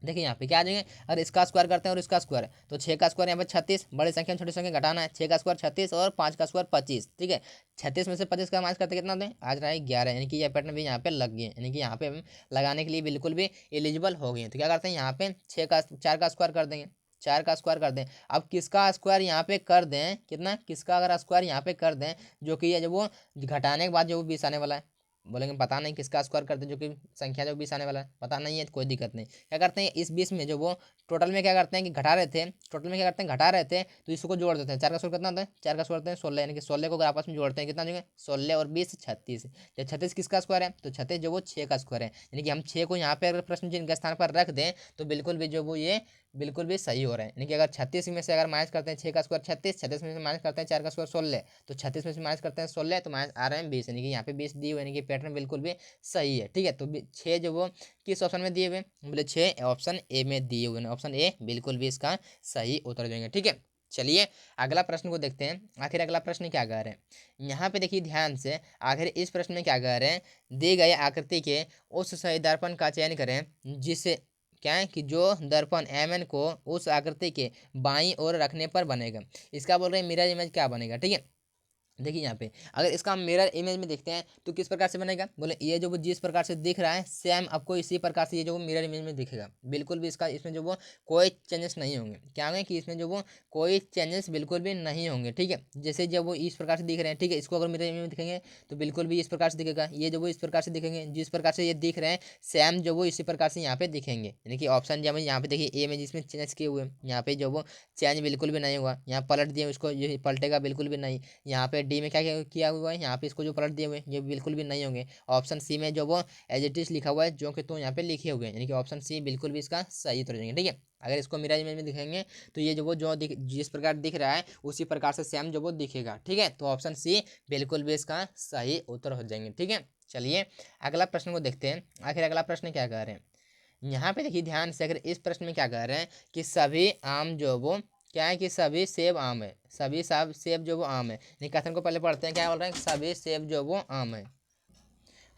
[SPEAKER 1] देखिए यहाँ पे क्या आ जाएंगे, अगर इसका स्क्वायर करते हैं और इसका स्क्वायर, तो 6 का स्क्वायर यहाँ पे 36, बड़ी संख्या छोटी संख्या घटाना है, 6 का स्क्वायर 36 और 5 का स्क्वायर 25। ठीक है, 36 में से 25 का माइनस करते कितना दें, आज रहा है 11, यानी कि यह पैटर्न भी यहाँ पे लग गए, यानी कि यहाँ पे हम लगाने के लिए बिल्कुल भी एलिजिबल हो गए हैं। तो क्या करते हैं यहाँ पे 4 का स्क्वायर कर देंगे, 4 का स्क्वायर कर दें, अब किसका स्क्वायर यहाँ पे कर दें, कितना किसका अगर स्क्वायर यहाँ पे कर दें जो कि ये जो वो घटाने के बाद जो वो 20 आने वाला है, बोलेंगे पता नहीं किसका स्क्वायर करते जो कि संख्या जो 20 आने वाला है, पता नहीं है तो कोई दिक्कत नहीं, क्या करते हैं इस 20 में जो वो टोटल में क्या करते हैं कि घटा रहे थे, टोटल में क्या करते हैं घटा रहे थे तो इसको जोड़ देते हैं, 4 का स्क्वायर कितना होता है, 4 का स्क्वायर होता है 16, यानी कि 16 को अगर आपस में जोड़ते हैं कितना देंगे 16 और 20 36, जब 36 किसका स्क्वायर है तो 36 जो वो 6 का स्क्वायर है, यानी कि हम 6 को यहाँ पे अगर प्रश्न चिन्ह के स्थान पर रख दें तो बिल्कुल भी जो वो ये बिल्कुल भी सही हो रहा है। यानी कि अगर 36 में से अगर माइनस करते हैं 6 का स्क्वायर 36, 36 में से माइनस करते हैं 4 का स्क्वायर 16, तो 36 में से माइनस करते हैं 16 तो माइनस आ रहे हैं 20, यानी कि यहाँ पे 20 दिए हुए, यानी कि पैटर्न बिल्कुल भी सही है। ठीक है, तो 6 जो वो किस ऑप्शन में दिए हुए, बोले 6 ऑप्शन ए में दिए हुए, ऑप्शन ए बिल्कुल भी इसका सही उत्तर देंगे। ठीक है, चलिए अगला प्रश्न को देखते हैं, आखिर अगला प्रश्न क्या कह रहे हैं। यहाँ पे देखिए ध्यान से, आखिर इस प्रश्न में क्या कह रहे हैं, दी गई आकृति के उस सही दर्पण का चयन करें जिससे क्या है कि जो दर्पण mn को उस आकृति के बाईं ओर रखने पर बनेगा, इसका बोल रहे हैं मिरर इमेज क्या बनेगा। ठीक है, देखिए यहाँ पे अगर इसका मिरर इमेज में देखते हैं तो किस प्रकार से बनेगा, बोले ये जो वो जिस प्रकार से दिख रहा है सेम आपको इसी प्रकार से ये जो वो मिरर इमेज में दिखेगा, बिल्कुल भी इसका इसमें जो वो कोई चेंजेस नहीं होंगे, क्या होंगे कि इसमें जो वो कोई चेंजेस बिल्कुल भी नहीं होंगे। ठीक है, जैसे जब वो इस प्रकार से दिख रहे हैं, ठीक है, इसको अगर मिरर इमेज में दिखेंगे तो बिल्कुल भी इस प्रकार से दिखेगा, ये जो वो इस प्रकार से दिखेंगे, जिस प्रकार से ये दिख रहे हैं सेम जो वो इसी प्रकार से यहाँ पे दिखेंगे, यानी कि ऑप्शन जब यहाँ पे देखिए ए में जिसमें चेंजेस किए हुए यहाँ पे जो वो चेंज बिल्कुल भी नहीं हुआ, यहाँ पलट दिए उसको ये पलटेगा बिल्कुल भी नहीं, यहाँ पे डी में क्या किया हुआ है, यहाँ पे इसको जो पलट दिए हुए हैं ये बिल्कुल भी नहीं होंगे, ऑप्शन सी में जो वो एज इट इज लिखा हुआ है जो कि तो यहाँ पे लिखे हुए हैं, यानी कि ऑप्शन सी बिल्कुल भी इसका सही उत्तर देंगे। ठीक है, अगर इसको मिरर इमेज में दिखेंगे तो ये जो वो जो जिस प्रकार दिख रहा है उसी प्रकार से सेम जो वो दिखेगा। ठीक है, तो ऑप्शन सी बिल्कुल भी इसका सही उत्तर हो जाएंगे। ठीक है, चलिए अगला प्रश्न को देखते हैं, आखिर अगला प्रश्न क्या कह रहे हैं। यहाँ पे देखिए ध्यान से, अगर इस प्रश्न में क्या कह रहे हैं कि सभी आम जो वो क्या है कि सभी सेब आम है, सभी सेब जो वो आम है, नहीं कथन को पहले पढ़ते हैं, क्या बोल रहे हैं सभी सेब जो वो आम है।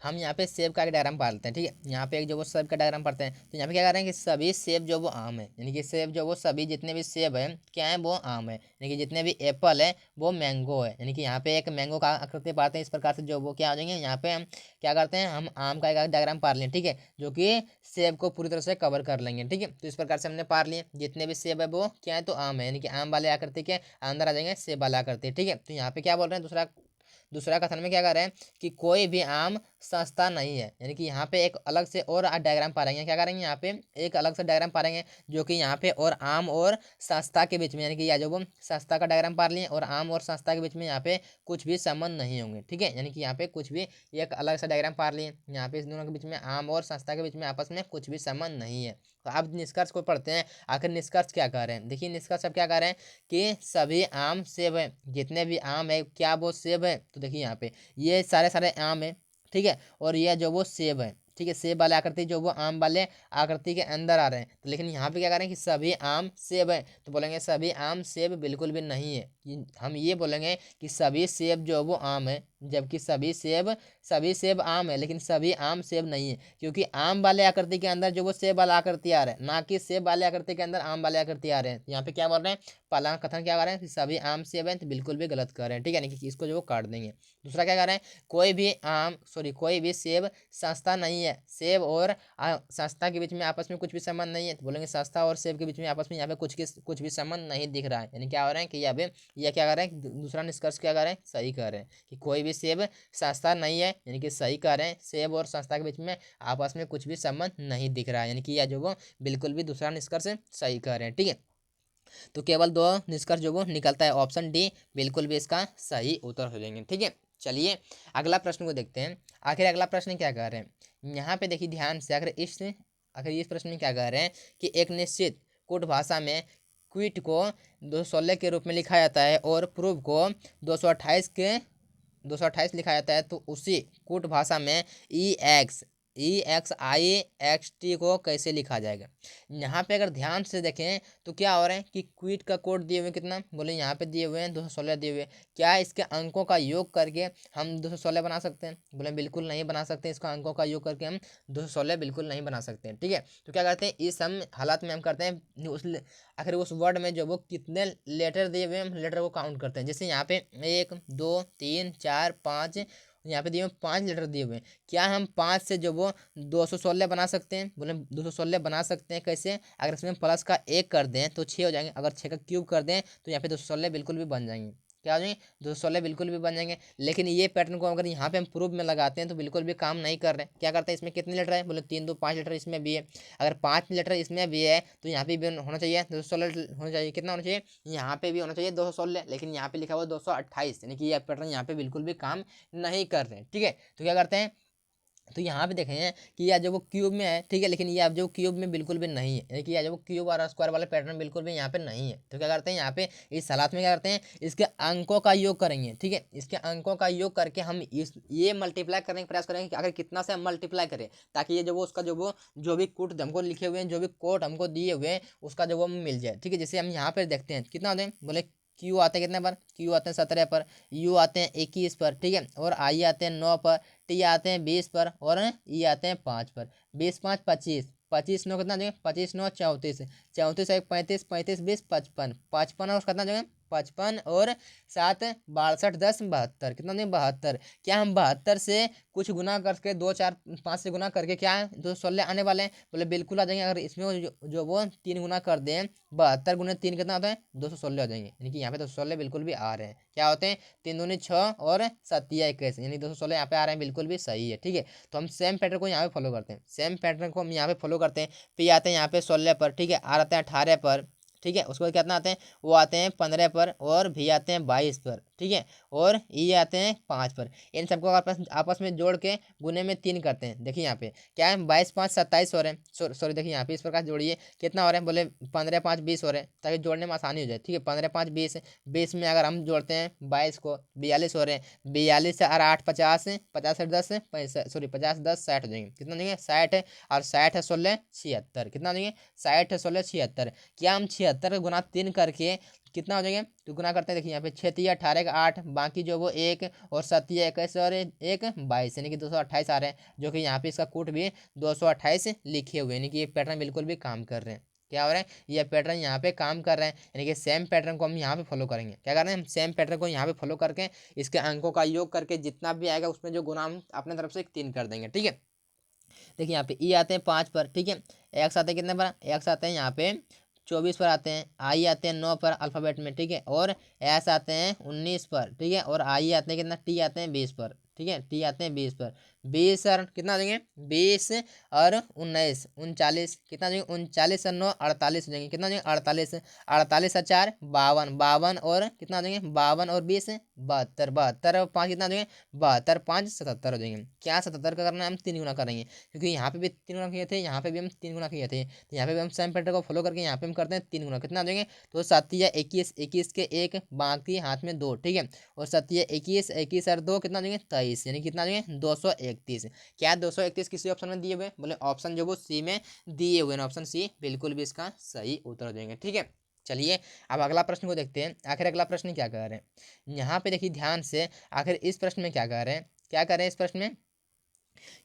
[SPEAKER 1] हम यहाँ पे सेब का एक डायग्राम पढ़ते हैं, ठीक है। यहाँ पे एक जो वो सेब का डायग्राम पढ़ते हैं, तो यहाँ पे क्या कर रहे हैं कि सभी सेब जो वो आम है, यानी कि सेब जो वो सभी जितने भी सेब है क्या है, वो आम है। यानी कि जितने भी एप्पल है वो मैंगो है। यानी कि यहाँ पे एक मैंगो का आकृति पाते हैं, इस प्रकार से जो वो क्या हो जाएंगे, यहाँ पे हम क्या करते हैं, हम आम का एक डायग्राम पार लें, ठीक है, जो कि सेब को पूरी तरह से कवर कर लेंगे, ठीक है। तो इस प्रकार से हमने पार लिए, जितने भी सेब है वो क्या है, तो आम है। यानी कि आम वाले आकृति के अंदर आ जाएंगे सेब वाले आकृति, ठीक है। तो यहाँ पे क्या बोल रहे हैं, दूसरा दूसरा कथन में क्या कर रहे हैं कि कोई भी आम सस्ता नहीं है। यानी कि यहाँ पे एक अलग से और डायग्राम पाएंगे, क्या करेंगे, यहाँ पे एक अलग से डायग्राम पाएंगे जो कि यहाँ पे और आम और सस्ता के बीच में, यानी कि या जो वो सस्ता का डायग्राम पार लिए और आम और सस्ता के बीच में यहाँ पे कुछ भी संबंध नहीं होंगे, ठीक है। यानी कि यहाँ पे कुछ भी एक अलग से डायग्राम पार लिए, यहाँ पे इस दोनों के बीच में आम और सस्ता के बीच में आपस में कुछ भी संबंध नहीं है। तो अब निष्कर्ष को पढ़ते हैं, आखिर निष्कर्ष क्या कह रहे हैं। देखिए निष्कर्ष अब क्या कह रहे हैं कि सभी आम सेब है, जितने भी आम है क्या वो सेब है। तो देखिए यहाँ पे ये सारे सारे आम है, ठीक है, और ये जो वो सेब है, ठीक है, सेब वाले आकृति जो वो आम वाले आकृति के अंदर आ रहे हैं। तो लेकिन यहाँ पे क्या करें कि सभी आम सेब है, तो बोलेंगे सभी आम सेब बिल्कुल भी नहीं है। हम ये बोलेंगे कि सभी सेब जो वो आम है, जबकि सभी सेब आम है, लेकिन सभी आम सेब नहीं है, क्योंकि आम वाले आकृति के अंदर जो वो सेब वाला आकृति आ रहा है, ना कि सेब वाले आकृति के अंदर आम वाले आकृति आ रहे हैं। यहाँ पे क्या बोल रहे हैं, पहला कथन क्या कर रहे हैं कि सभी आम सेब है, तो बिल्कुल भी गलत कर रहे हैं, ठीक है, यानी कि इसको जो वो काट देंगे। दूसरा क्या कर रहे हैं, कोई भी सेब सस्ता नहीं है। सेब और सस्ता के बीच में आपस में कुछ भी संबंध नहीं है, तो बोलेंगे सस्ता और सेब के बीच में आपस में यहाँ पे कुछ भी संबंध नहीं दिख रहा है। यानी क्या हो रहा है कि यहाँ पे यह क्या कर रहे हैं, दूसरा निष्कर्ष क्या कर रहे हैं, सही कर रहे हैं कि कोई भी सेब सस्ता नहीं है। यानी कि सही कर रहे हैं, सेब और सस्ता के बीच में आपस में कुछ भी संबंध नहीं दिख रहा है। यानी कि यह जो वो बिल्कुल भी दूसरा निष्कर्ष सही कर रहे हैं, ठीक है। तो केवल दो निष्कर्ष जो वो निकलता है, ऑप्शन डी बिल्कुल भी इसका सही उत्तर हो जाएंगे, ठीक है। चलिए अगला प्रश्न को देखते हैं। आखिर अगला प्रश्न क्या कह रहे हैं, यहाँ पे देखिए ध्यान से, आखिर इस प्रश्न में क्या कह रहे हैं कि एक निश्चित कूट भाषा में क्विट को 216 के रूप में लिखा जाता है और प्रूव को 228 लिखा जाता है, तो उसी कूट भाषा में EXIXT को कैसे लिखा जाएगा। यहाँ पे अगर ध्यान से देखें तो क्या हो रहा है कि क्विट का कोड दिए हुए कितना, बोले यहाँ पे दिए हुए हैं 216 दिए हुए, क्या इसके अंकों का योग करके हम 216 बना सकते हैं, बोले बिल्कुल नहीं बना सकते। इसका अंकों का योग करके हम 216 बिल्कुल नहीं बना सकते हैं, ठीक है। तो क्या करते हैं, इस हम हालात में हम करते हैं आखिर उस वर्ड में जो वो कितने लेटर दिए हुए हैं, हम लेटर को काउंट करते हैं। जैसे यहाँ पे 1 2 3 4 5, यहाँ पे दिए हुए 5 लेटर दिए हुए हैं, क्या हम 5 से जो वो 216 बना सकते हैं, बोले 216 बना सकते हैं। कैसे, अगर इसमें प्लस का 1 कर दें तो 6 हो जाएंगे, अगर 6 का क्यूब कर दें तो यहाँ पे 216 बिल्कुल भी बन जाएंगे, क्या हो जाएंगे, 216 बिल्कुल भी बन जाएंगे। लेकिन ये पैटर्न को अगर यहाँ पे हम प्रूफ में लगाते हैं तो बिल्कुल भी काम नहीं कर रहे हैं। क्या करते हैं, इसमें कितने लेटर है, बोले 3 2 5 लेटर इसमें भी है, अगर 5 लेटर इसमें भी है तो यहाँ पे भी होना चाहिए 216 होना चाहिए। कितना होना चाहिए, यहाँ पे भी होना चाहिए 216, लेकिन यहाँ पे लिखा हुआ 228, यानी कि यह पैटर्न यहाँ पे बिल्कुल भी काम नहीं कर रहे हैं, ठीक है। तो क्या करते हैं, तो यहाँ पे देखें कि यह जो वो क्यूब में है, ठीक है, लेकिन ये अब जो क्यूब में बिल्कुल भी नहीं है, यानी कि यह जो क्यूब और स्क्वायर वाला पैटर्न बिल्कुल भी यहाँ पे नहीं है। तो क्या करते हैं, यहाँ पे इस हालात में क्या करते हैं, इसके अंकों का योग करेंगे, ठीक है, इसके अंकों का योग करके हम ये मल्टीप्लाई करने का प्रयास करेंगे कि अगर कितना से हम मल्टीप्लाई करें, ताकि ये जो वो उसका जो भी कोड हमको लिखे हुए हैं, जो भी कोड हमको दिए हुए हैं उसका जो वो मिल जाए, ठीक है। जैसे हम यहाँ पे देखते हैं कितना होते हैं, बोले क्यू आते हैं कितने पर, क्यू आते हैं 17 पर, यू आते हैं 21 पर, ठीक है, और आई आते हैं 9 पर, टी आते हैं 20 पर, और ई आते हैं 5 पर। 20 5 25, 25 9 कितना जगह, 25 9 34, 34 1 35, 35 20 55, 55 और कितना जगह 55 और 7 62 10 72, कितना दें 72। क्या हम 72 से कुछ गुना करके 2 4 5 से गुना करके क्या है 216 आने वाले हैं, बोले बिल्कुल आ जाएंगे। अगर इसमें जो वो 3 गुना कर दें, 72 गुना 3 कितना होता है 216 हो जाएंगे, यानी कि यहाँ पे 216 बिल्कुल भी आ रहे हैं। क्या होते हैं 3 दूनी 6 और 7 21, यानी 216 यहाँ पे आ रहे हैं, बिल्कुल भी सही है, ठीक है। तो हम सेम पैटर्न को यहाँ पे फॉलो करते हैं, सेम पैटर्न को हम यहाँ पे फॉलो करते हैं। पी आते हैं यहाँ पे 16 पर, ठीक है, आर आते हैं 18 पर, ठीक है, उसके बाद कितना आते हैं, वो आते हैं 15 पर, और भी आते हैं 22 पर, ठीक है, और ये आते हैं 5 पर। इन सबको आपस में जोड़ के गुने में 3 करते हैं। देखिए यहाँ पे क्या है 22 5 27 हो रहे हैं, सॉरी देखिए यहाँ पे इस प्रकार जोड़िए कितना हो रहे हैं, बोले 15 5 20 हो रहे हैं, ताकि जोड़ने में आसानी हो जाए, ठीक है। 15 5 20, 20 में अगर हम जोड़ते हैं 22 को 42 हो रहे हैं, 42 से और 8 50, 50 से 10 सॉरी 50 10 60 हो जाएंगे, कितना देंगे 60, और 60 है 16 76, कितना देंगे 60 है 16 76। क्या हम 76 का गुना 3 करके कितना हो जाएगा, तो गुना करते हैं। देखिए यहाँ पे 6 तिया 18 का 8, बाकी जो वो 1 और 7 तिया 21 और 1 22, यानी कि 228 आ रहे हैं, जो कि यहाँ पे इसका कूट भी 228 लिखे हुए, यानी कि ये पैटर्न बिल्कुल भी काम कर रहे हैं। क्या हो रहा है, ये पैटर्न यहाँ पे काम कर रहे हैं, यानी कि सेम पैटर्न को हम यहाँ पे फॉलो करेंगे। क्या कर रहे हैं, हम सेम पैटर्न को यहाँ पे फॉलो करके इसके अंकों का योग करके जितना भी आएगा उसमें जो गुना हम अपने तरफ से 3 कर देंगे। ठीक है, देखिए यहाँ पे ई आते हैं 5 पर। ठीक है, एक्स आते हैं कितने पर, एक्स आते हैं यहाँ पे 24 पर आते हैं, आई आते हैं 9 पर अल्फ़ाबेट में। ठीक है, और एस आते हैं 19 पर। ठीक है, और आई आते हैं कितना, टी आते हैं 20 पर। ठीक है, टी आते हैं 20 पर। 20 और कितना देंगे, 20 और 19 39, कितना देंगे 39 और 9 48 हो जाएंगे। कितना देंगे 48, 48 और 4 52, 52 और कितना देंगे 52 और 20 72, 72 और 5 कितना देंगे 72, 5 77 हो जाएंगे। क्या 77 का करना है, हम 3 गुना करेंगे, क्योंकि यहाँ पे भी 3 गुना किए थे, यहाँ पे भी हम 3 गुना किए थे, तो यहाँ पे भी हम सेम पैटर्न को फॉलो करके यहाँ पे हम करते हैं 3 गुना। कितना देंगे, तो 7 या 21, 21 के 1 बाकी हाथ में 2। ठीक है, और 7 या 21, 21 और 2 कितना देंगे 23, यानी कितना देंगे 231। क्या 231 किसी ऑप्शन में दिए हुए, बोले ऑप्शन जो वो सी में दिए हुए हैं, ऑप्शन सी बिल्कुल भी इसका सही उत्तर हो जाएंगे। ठीक है, चलिए अब अगला प्रश्न को देखते हैं। आखिर अगला प्रश्न क्या कह रहे हैं, यहाँ पे देखिए ध्यान से, आखिर इस प्रश्न में क्या कह रहे हैं, क्या कह रहे हैं इस प्रश्न में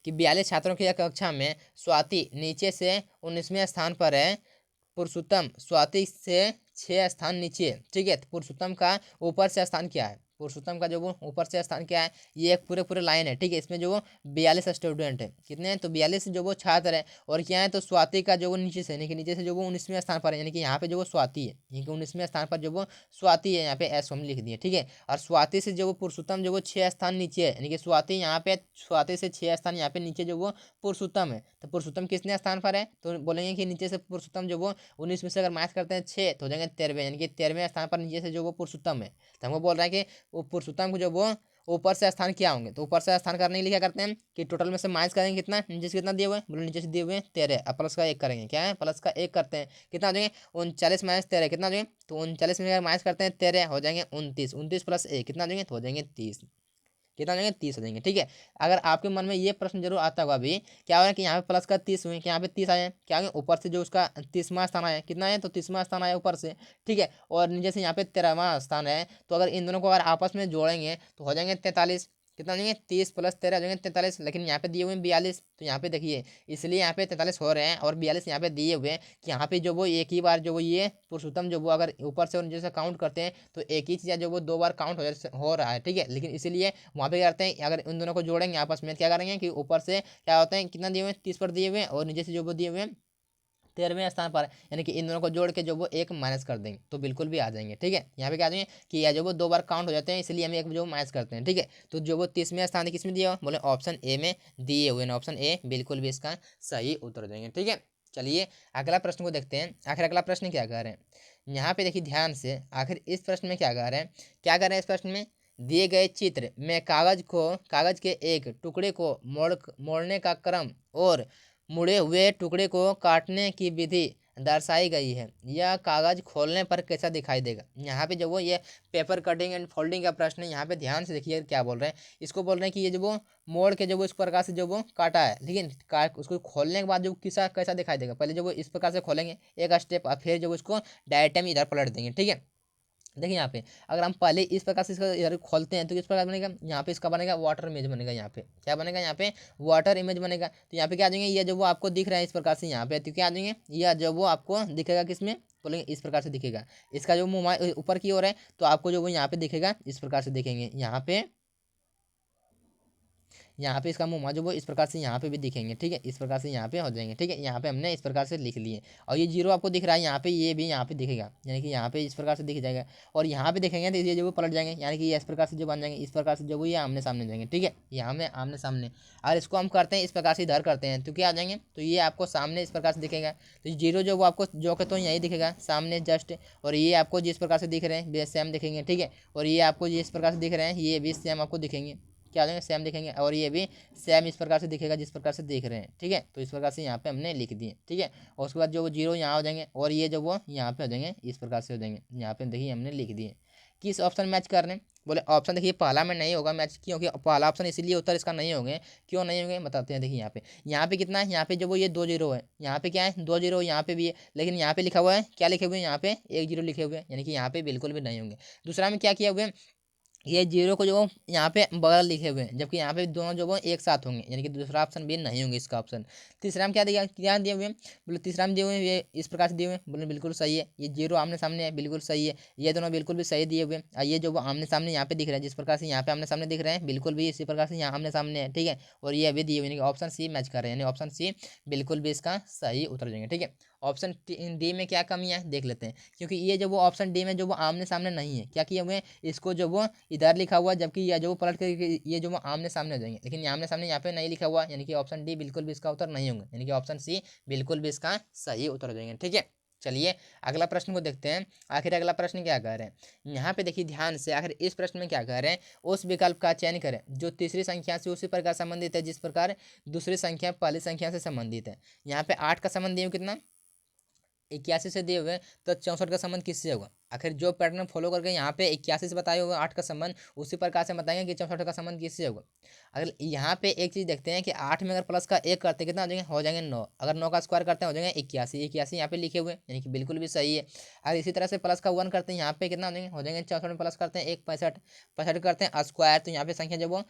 [SPEAKER 1] कि 42 छात्रों की कक्षा में स्वाति नीचे से 19वें स्थान पर है, पुरुषोत्तम स्वाति से 6 स्थान नीचे। ठीक है, तो पुरुषोत्तम का ऊपर से स्थान क्या है, पुरुषोत्तम का जो वो ऊपर से स्थान क्या है, ये एक पूरे पूरे लाइन है। ठीक है, इसमें जो वो 42 स्टूडेंट है, कितने हैं, तो 42 जो वो छात्र है, और क्या है, तो स्वाति का जो वो नीचे से, यानी कि नीचे से जो वो 19वें स्थान पर है, यानी कि यहाँ पे जो वो स्वाति है, यानी कि 19वें स्थान पर जो वो स्वाति है, यहाँ पे ऐसा हम लिख दिए। ठीक है, और स्वाति से जो वो पुरुषोत्तम जो वो 6 स्थान नीचे है, यानी कि स्वाति यहाँ पे, स्वाति से 6 स्थान यहाँ पे नीचे जो वो पुरुषोत्तम है, तो पुरुषोत्तम कितने स्थान पर है, तो बोलेंगे कि नीचे से पुरुषोत्तम जो वो 19 में से अगर मैथ करते हैं 6 तो हो जाएंगे 13वें, यानी कि 13वें स्थान पर नीचे से जो वो पुरुषोत्तम है। तो हमको बोल रहा है कि वो पुरुषोत्तम को जो वो ऊपर से स्थान क्या होंगे, तो ऊपर से स्थान करने के लिए क्या करते हैं कि टोटल में से माइनस करेंगे, कितना नीचे से कितना दिए हुए, बोलो नीचे से दिए हुए 13, अब प्लस का 1 करेंगे, क्या है प्लस का 1 करते हैं, कितना देंगे 39 माइनस 13, कितना देंगे, तो 39 में अगर माइनस करते हैं 13 हो जाएंगे 29, 29 प्लस 1 कितना देंगे, तो हो जाएंगे 30, कितना हो जाएंगे 30 हो जाएंगे। ठीक है, अगर आपके मन में ये प्रश्न जरूर आता होगा अभी, क्या हो रहा है कि यहाँ पे प्लस का 30 हुए, कि यहाँ पे 30 आए, क्या होंगे ऊपर से जो उसका 30वां स्थान आया, कितना है, तो 30वां स्थान आया ऊपर से। ठीक है, और नीचे से यहाँ पे 13वां स्थान है, तो अगर इन दोनों को अगर आपस में जोड़ेंगे तो हो जाएंगे 43, कितना हो जाएंगे 30 प्लस 13 हो जाएंगे 43, लेकिन यहाँ पे दिए हुए हैं 42, तो यहाँ पे देखिए इसलिए यहाँ पे 43 हो रहे हैं, और 42 यहाँ पे दिए हुए हैं कि यहाँ पे जो वो एक ही बार जो वो ये पुरुषोत्तम जो वो अगर ऊपर से और नीचे से काउंट करते हैं तो एक ही चीज़ जो वो 2 बार काउंट हो रहा है। ठीक है, लेकिन इसीलिए वहाँ पे क्या करते हैं, अगर इन दोनों को जोड़ेंगे आपस में क्या करेंगे कि ऊपर से क्या होता है, कितना दिए हुए हैं 30 पर दिए हुए हैं, और नीचे से जो वो दिए हुए हैं 13वें स्थान पर, यानी कि इन दोनों को जोड़ के जो वो एक माइनस कर देंगे तो बिल्कुल भी आ जाएंगे। ठीक है, यहाँ पे क्या आ जाएंगे कि यह जो वो 2 बार काउंट हो जाते हैं, इसलिए हम एक जो माइनस करते हैं। ठीक है, तो जो वो 30वें स्थान है किसमें दिया हुआ, बोले ऑप्शन ए में दिए हुए, ऑप्शन ए बिल्कुल भी इसका सही उत्तर हो जाएंगे। ठीक है, चलिए अगला प्रश्न को देखते हैं। आखिर अगला प्रश्न क्या कह रहे हैं, यहाँ पे देखिए ध्यान से, आखिर इस प्रश्न में क्या कह रहे हैं, क्या कह रहे हैं इस प्रश्न में, दिए गए चित्र में कागज के एक टुकड़े को मोड़ने का क्रम और मुड़े हुए टुकड़े को काटने की विधि दर्शाई गई है, यह कागज खोलने पर कैसा दिखाई देगा। यहाँ पे जो वो ये पेपर कटिंग एंड फोल्डिंग का प्रश्न है, यहाँ पे ध्यान से देखिए क्या बोल रहे हैं, इसको बोल रहे हैं कि ये जो वो मोड़ के जो वो इस प्रकार से जो वो काटा है, लेकिन उसको खोलने के बाद जो किसा कैसा दिखाई देगा, पहले जो वो इस प्रकार से खोलेंगे एक स्टेप, और फिर जो इसको डायरेक्ट हम इधर पलट देंगे। ठीक है, देखिए यहाँ पे अगर हम पहले इस प्रकार से इसका इधर खोलते हैं तो किस प्रकार बनेगा, यहाँ पे इसका बनेगा वाटर इमेज बनेगा, यहाँ पे क्या बनेगा, यहाँ पे वाटर इमेज बनेगा। तो यहाँ पे क्या आ जाएंगे, ये जो वो आपको दिख रहा है इस प्रकार से यहाँ पे, तो क्या आ जाएंगे, यह जो वो आपको दिखेगा किसमें, बोलेंगे इस प्रकार से दिखेगा, इसका जो मुँह ऊपर की ओर है तो आपको जो वो यहाँ पे दिखेगा इस प्रकार से दिखेंगे, यहाँ पे इसका मुँह जो वो इस प्रकार से यहाँ पे भी दिखेंगे। ठीक है, इस प्रकार से यहाँ पे हो जाएंगे। ठीक है, यहाँ पे हमने इस प्रकार से लिख लिए, और ये जीरो आपको दिख रहा है यहाँ पे, ये भी यहाँ पे दिखेगा, यानी कि यहाँ पे इस प्रकार से दिख जाएगा, और यहाँ पे देखेंगे तो ये जो वो पलट जाएंगे, यानी कि ये इस प्रकार से जो बन जाएंगे, इस प्रकार से जो वो ये आमने सामने जाएंगे। ठीक है, यहाँ में आमने सामने, और इसको हम करते हैं इस प्रकार से इधर करते हैं तो क्या आ जाएंगे, तो ये आपको सामने इस प्रकार से दिखेगा, तो जीरो जो वो आपको जो कहते हो यही दिखेगा सामने जस्ट, और ये आपको जिस प्रकार से दिख रहे हैं सेम दिखेंगे। ठीक है, और ये आपको जिस प्रकार से दिख रहे हैं ये भी सेम आपको दिखेंगे, क्या आ जाएंगे सेम दिखेंगे, और ये भी सेम इस प्रकार से दिखेगा जिस प्रकार से देख रहे हैं। ठीक है, तो इस प्रकार से यहाँ पे हमने लिख दिए। ठीक है, और उसके बाद जो वो जीरो यहाँ हो जाएंगे, और ये जो वो यहाँ पे हो जाएंगे इस प्रकार से हो जाएंगे, यहाँ पे देखिए हमने लिख दिए। किस ऑप्शन मैच कर रहे हैं? बोले ऑप्शन देखिए पहला में नहीं होगा मैच, क्योंकि पहला ऑप्शन इसीलिए उत्तर इसका नहीं होंगे। क्यों नहीं होंगे बताते हैं। देखिए यहाँ पे कितना है, यहाँ पे जो वो ये 2 जीरो है, यहाँ पे क्या है 2 जीरो, यहाँ पे भी है, लेकिन यहाँ पे लिखा हुआ है क्या लिखे हुए हैं, यहाँ पे 1 जीरो लिखे हुए हैं, यानी कि यहाँ पे बिल्कुल भी नहीं होंगे। दूसरा में क्या किया हुआ है, ये जीरो को जो यहाँ पे बगल लिखे हुए हैं, जबकि यहाँ पे दोनों जो वो एक साथ होंगे, यानी कि दूसरा ऑप्शन भी नहीं होंगे इसका ऑप्शन। तीसरा में क्या दिए हुए हैं, बोले तीसरा में दिए हुए हैं ये इस प्रकार से दिए हुए हैं, बोले बिल्कुल सही है, ये जीरो आमने सामने है बिल्कुल सही है, ये दोनों बिल्कुल भी सही दिए हुए हैं। और ये जो वो आमने सामने यहाँ पे दिख रहे हैं, जिस प्रकार से यहाँ पे आमने सामने दिख रहे हैं बिल्कुल भी इसी प्रकार से यहाँ आमने सामने है, ठीक है। और ये अभी दिए हुए, यानी ऑप्शन सी मैच कर रहे हैं, यानी ऑप्शन सी बिल्कुल भी इसका सही उतर जाएंगे, ठीक है। ऑप्शन डी में क्या कमी है देख लेते हैं, क्योंकि ये जो वो ऑप्शन डी में जो वो आमने सामने नहीं है, क्या किए हुए हैं, इसको जो वो इधर लिखा हुआ है, जबकि ये जो वो पलट कर ये जो वो आमने सामने हो जाएंगे, लेकिन ये आमने सामने यहाँ पे नहीं लिखा हुआ, यानी कि ऑप्शन डी बिल्कुल भी इसका उत्तर नहीं होंगे, यानी कि ऑप्शन सी बिल्कुल भी इसका सही उत्तर हो जाएंगे, ठीक है। चलिए अगला प्रश्न को देखते हैं। आखिर अगला प्रश्न क्या कह रहे हैं, यहाँ पे देखिए ध्यान से, आखिर इस प्रश्न में क्या कह रहे हैं, उस विकल्प का चयन करें जो तीसरी संख्या से उसी प्रकार संबंधित है जिस प्रकार दूसरी संख्या पहली संख्या से संबंधित है। यहाँ पे 8 का संबंध दिए कितना 81 से दिए हुए, तो 64 का संबंध किससे होगा। आखिर जो पैटर्न फॉलो करके यहाँ पे 81 से बताए हुए 8 का संबंध, उसी प्रकार से बताएंगे कि 64 का संबंध किससे होगा। अगर यहाँ पे एक चीज़ देखते हैं कि 8 में अगर प्लस का 1 करते कितना हो जाएंगे 9, अगर 9 का स्क्वायर करते हैं हो जाएंगे 81, 81 यहाँ पे लिखे हुए, यानी कि बिल्कुल भी सही है। अगर इसी तरह से प्लस का 1 करते हैं यहाँ पे कितना हो जाएंगे 64 में प्लस करते हैं 1 65, 65 करते हैं स्क्वायर, तो यहाँ पे संख्या जब वो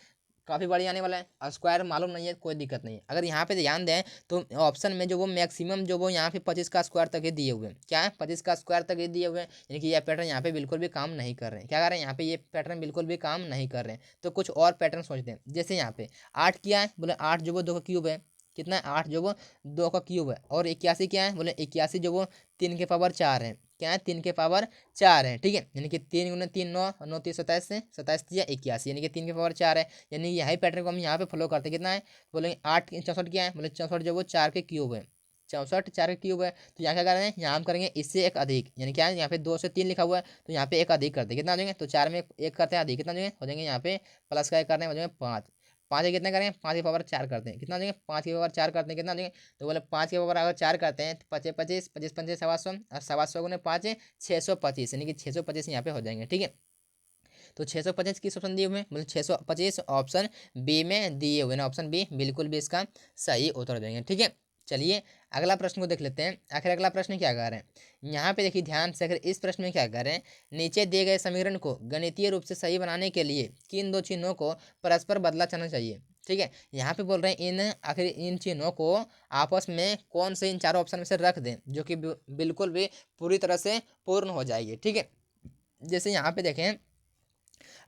[SPEAKER 1] काफ़ी बड़ी आने वाला है, स्क्वायर मालूम नहीं है कोई दिक्कत नहीं है। अगर यहाँ पे ध्यान दें तो ऑप्शन में जो वो मैक्सिमम जो वो यहाँ पे 25 का स्क्वायर तक ही दिए हुए हैं, क्या है 25 का स्क्वायर तक ही दिए हुए हैं, यानी कि यह पैटर्न यहाँ पे बिल्कुल भी काम नहीं कर रहे हैं। क्या कर रहे हैं यहाँ पे, ये पैटर्न बिल्कुल भी काम नहीं कर रहे हैं। तो कुछ और पैटर्न सोचते हैं, जैसे यहाँ पे 8 क्या है, बोले 8 जो वो 2 का क्यूब है, कितना है 8 जो वो 2 का क्यूब है, और 81 क्या है, बोले 81 जो वो 3 के पावर 4 है, क्या है 3 के पावर 4 है, ठीक है। यानी कि 3 गुना 3 9, 9 3 27 से 27 या 81, यानी कि 3 के पावर 4 है, यानी यही पैटर्न को हम यहाँ पे फॉलो करते हैं। कितना है, बोलेंगे 8 64 क्या है, बोले 64 जो वो 4 के क्यूब है, 64 4 के क्यूब है। तो यहाँ क्या कर रहे हैं, यहाँ हम करेंगे इससे एक अधिक, यानी क्या है यहाँ पे 2 से 3 लिखा हुआ है, तो यहाँ पे एक अधिक करते हैं, कितना हो जाएंगे, तो 4 में एक करते हैं अधिक, कितना हो जाएंगे यहाँ पे प्लस का एक करते हैं हो जाएंगे 5, 5 के कितने करेंगे 5 के पावर 4 करते हैं, कितना हो जाएंगे 5 के पावर 4 करते हैं, कितना हो जाएंगे, तो बोले 5 के पावर अगर 4 करते हैं तो 25 25 25 25 700, और 700 गुने 5 625, यानी कि 625 यहाँ पे हो जाएंगे, ठीक है। तो 625 किस ऑप्शन दिए हुए हैं, मतलब 625 ऑप्शन बी में दिए हुए ना, ऑप्शन बी बिल्कुल भी इसका सही उत्तर हो जाएंगे, ठीक है। चलिए अगला प्रश्न को देख लेते हैं। आखिर अगला प्रश्न क्या कह रहे हैं, यहाँ पे देखिए ध्यान से, अगर इस प्रश्न में क्या कह रहे हैं, नीचे दिए गए समीकरण को गणितीय रूप से सही बनाने के लिए किन दो चिन्हों को परस्पर बदला जाना चाहिए, ठीक है। यहाँ पे बोल रहे हैं इन आखिर इन चिन्हों को आपस में कौन से इन चारों ऑप्शन में से रख दें जो कि बिल्कुल भी पूरी तरह से पूर्ण हो जाएगी, ठीक है। जैसे यहाँ पे देखें,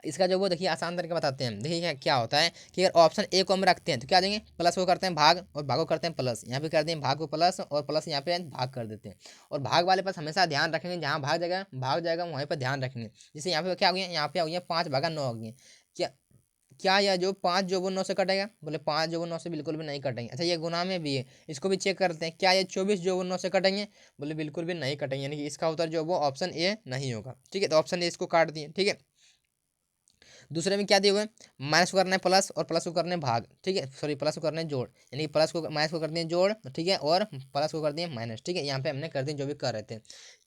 [SPEAKER 1] इसका जो वो देखिए आसान तरीके बताते हैं। देखिए क्या होता है कि अगर ऑप्शन ए को हम रखते हैं तो क्या देंगे, प्लस को करते हैं भाग, और भाग को करते हैं प्लस, यहाँ पे कर देंगे भाग को प्लस और प्लस यहाँ पे भाग कर देते हैं। और भाग वाले पास हमेशा ध्यान रखेंगे, जहाँ भाग जाएगा वहीं पर ध्यान रखेंगे। जैसे यहाँ पे क्या हो गया, यहाँ पे हो गया 5 भागा 9 हो गया, क्या क्या यह जो 5 जो वो 9 से कटेगा, बोले 5 जो वो 9 से बिल्कुल भी नहीं कटेंगे। अच्छा ये गुना में भी है, इसको भी चेक करते हैं, क्या ये 24 जो वो 9 से कटेंगे, बोले बिल्कुल भी नहीं कटेंगे, यानी कि इसका उत्तर जो वो ऑप्शन ए नहीं होगा, ठीक है। तो ऑप्शन ए इसको काट दिए, ठीक है। दूसरे में क्या दिए हुए हैं, माइनस को करना है प्लस और प्लस को करना है भाग, ठीक है, सॉरी प्लस को करना है जोड़, यानी कि प्लस को माइनस को कर दिए जोड़, ठीक है, और प्लस को कर दिए माइनस, ठीक है। यहाँ पे हमने कर दिए जो भी कर रहे थे।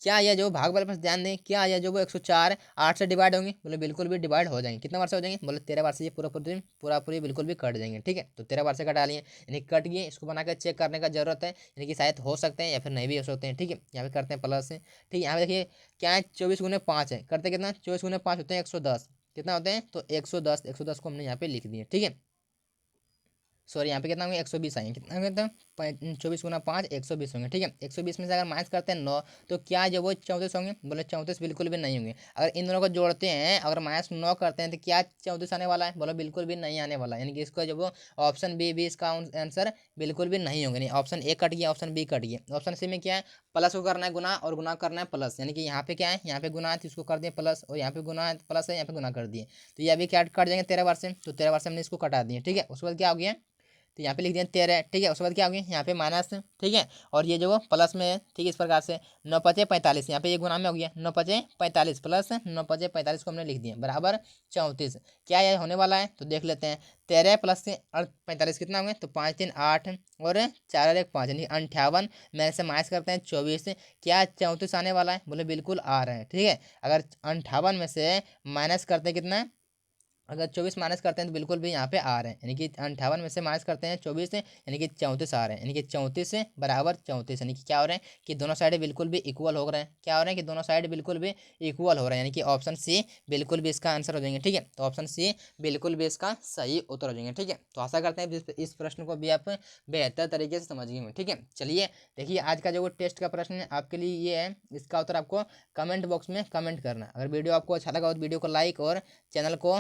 [SPEAKER 1] क्या यह जो भाग वाले पास ध्यान दें, क्या यह जो वो 104 8 से डिवाइड होंगे, बोले बिल्कुल भी डिवाइड हो जाएंगे, कितना बार से हो जाएंगे, बोले 13 बार से ये पूरा बिल्कुल भी कट जाएंगे, ठीक है। तो 13 बार से कटा लिए, यानी कट गए, इसको बना कर चेक करने का जरूरत है, यानी कि शायद हो सकते हैं या फिर नहीं भी हो सकते हैं, ठीक है। यहाँ पे करते हैं प्लस से, ठीक है। यहाँ पे देखिए क्या है 24 गुने 5 है, करते कितना 24 गुने 5 होते हैं 110, कितना होते हैं तो 110, 110 को हमने यहाँ पे लिख दिए, ठीक है। सॉरी यहाँ पे कितना होंगे 120 आएंगे, कितना होंगे तो 24 गुना 5 120 होंगे, ठीक है। 120 में से अगर माइनस करते हैं 9, तो क्या जब वो 34 होंगे, बोले 34 बिल्कुल भी नहीं होंगे। अगर इन दोनों को जोड़ते हैं, अगर माइनस 9 करते हैं तो क्या 34 आने वाला है, बोले बिल्कुल भी नहीं आने वाला है, यानी कि इसका जब वो ऑप्शन बी भी इसका आंसर बिल्कुल भी नहीं होंगे, नहीं ऑप्शन ए कट गया, ऑप्शन बी कट गया। ऑप्शन सी में क्या है, प्लस को करना है गुना और गुना करना है प्लस, यानी कि यहाँ पे क्या है, यहाँ पे गुना है तो इसको कर दिए प्लस, और यहाँ पे गुना है प्लस है यहाँ पे गुना कर दिए, तो ये अभी क्या कट जाएंगे 13 बार से, तो 13 बार से हमने इसको कटा दिए, ठीक है। उसके बाद क्या हो गया तो यहाँ पे लिख दिया 13, ठीक है। उसके बाद क्या हो गया यहाँ पे माइनस, ठीक है, और ये जो प्लस में है, ठीक है, इस प्रकार से 9 पचे 45, यहाँ पे ये गुना में हो गया 9 पचे 45 प्लस 9 पचे 45 को हमने लिख दिया बराबर 34। क्या यह होने वाला है तो देख लेते हैं। 13 प्लस 45 कितना हो गया तो 5 3 8 और 4 और 1 5 यानी 58 में से माइनस करते हैं 24। क्या 34 आने वाला है बोले बिल्कुल आ रहा है, ठीक है। अगर 58 में से माइनस करते हैं कितना, अगर 24 माइनस करते हैं तो बिल्कुल भी यहाँ पे आ रहे हैं, यानी कि 58 में से माइनस करते हैं 24 यानी कि 34 आ रहे हैं, यानी कि 34 बराबर 34, यानी कि क्या हो रहे हैं कि दोनों साइड बिल्कुल भी इक्वल हो रहे हैं। क्या हो रहे हैं कि दोनों साइड बिल्कुल भी इक्वल हो रहे हैं, यानी कि ऑप्शन सी बिल्कुल भी इसका आंसर हो जाएंगे, ठीक है। तो ऑप्शन सी बिल्कुल भी इसका सही उत्तर हो जाएंगे, ठीक है। तो आशा करते हैं इस प्रश्न को भी आप बेहतर तरीके से समझ गए, ठीक है। चलिए देखिए आज का जो टेस्ट का प्रश्न है आपके लिए ये है, इसका उत्तर आपको कमेंट बॉक्स में कमेंट करना। अगर वीडियो आपको अच्छा लगा तो वीडियो को लाइक और चैनल को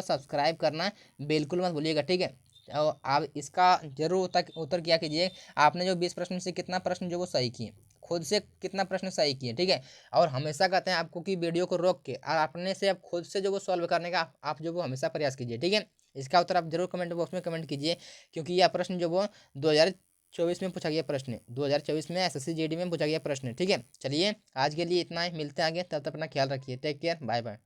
[SPEAKER 1] सब्सक्राइब करना बिल्कुल मत भूलिएगा, ठीक है। और आप इसका जरूर उत्तर किया कीजिए। आपने जो 20 प्रश्न से कितना प्रश्न जो वो सही किए, खुद से कितना प्रश्न सही किए, ठीक है। और हमेशा कहते हैं आपको कि वीडियो को रोक के और अपने से आप खुद से जो वो सॉल्व करने का आप जो वो हमेशा प्रयास कीजिए, ठीक है। इसका उत्तर आप जरूर कमेंट बॉक्स में कमेंट कीजिए, क्योंकि यह प्रश्न जो वो 2024 में पूछा गया प्रश्न, 2024 में एसएससी जीडी में पूछा गया प्रश्न, ठीक है। चलिए आज के लिए इतना ही, मिलते हैं आगे, तब तक अपना ख्याल रखिए, टेक केयर, बाय बाय।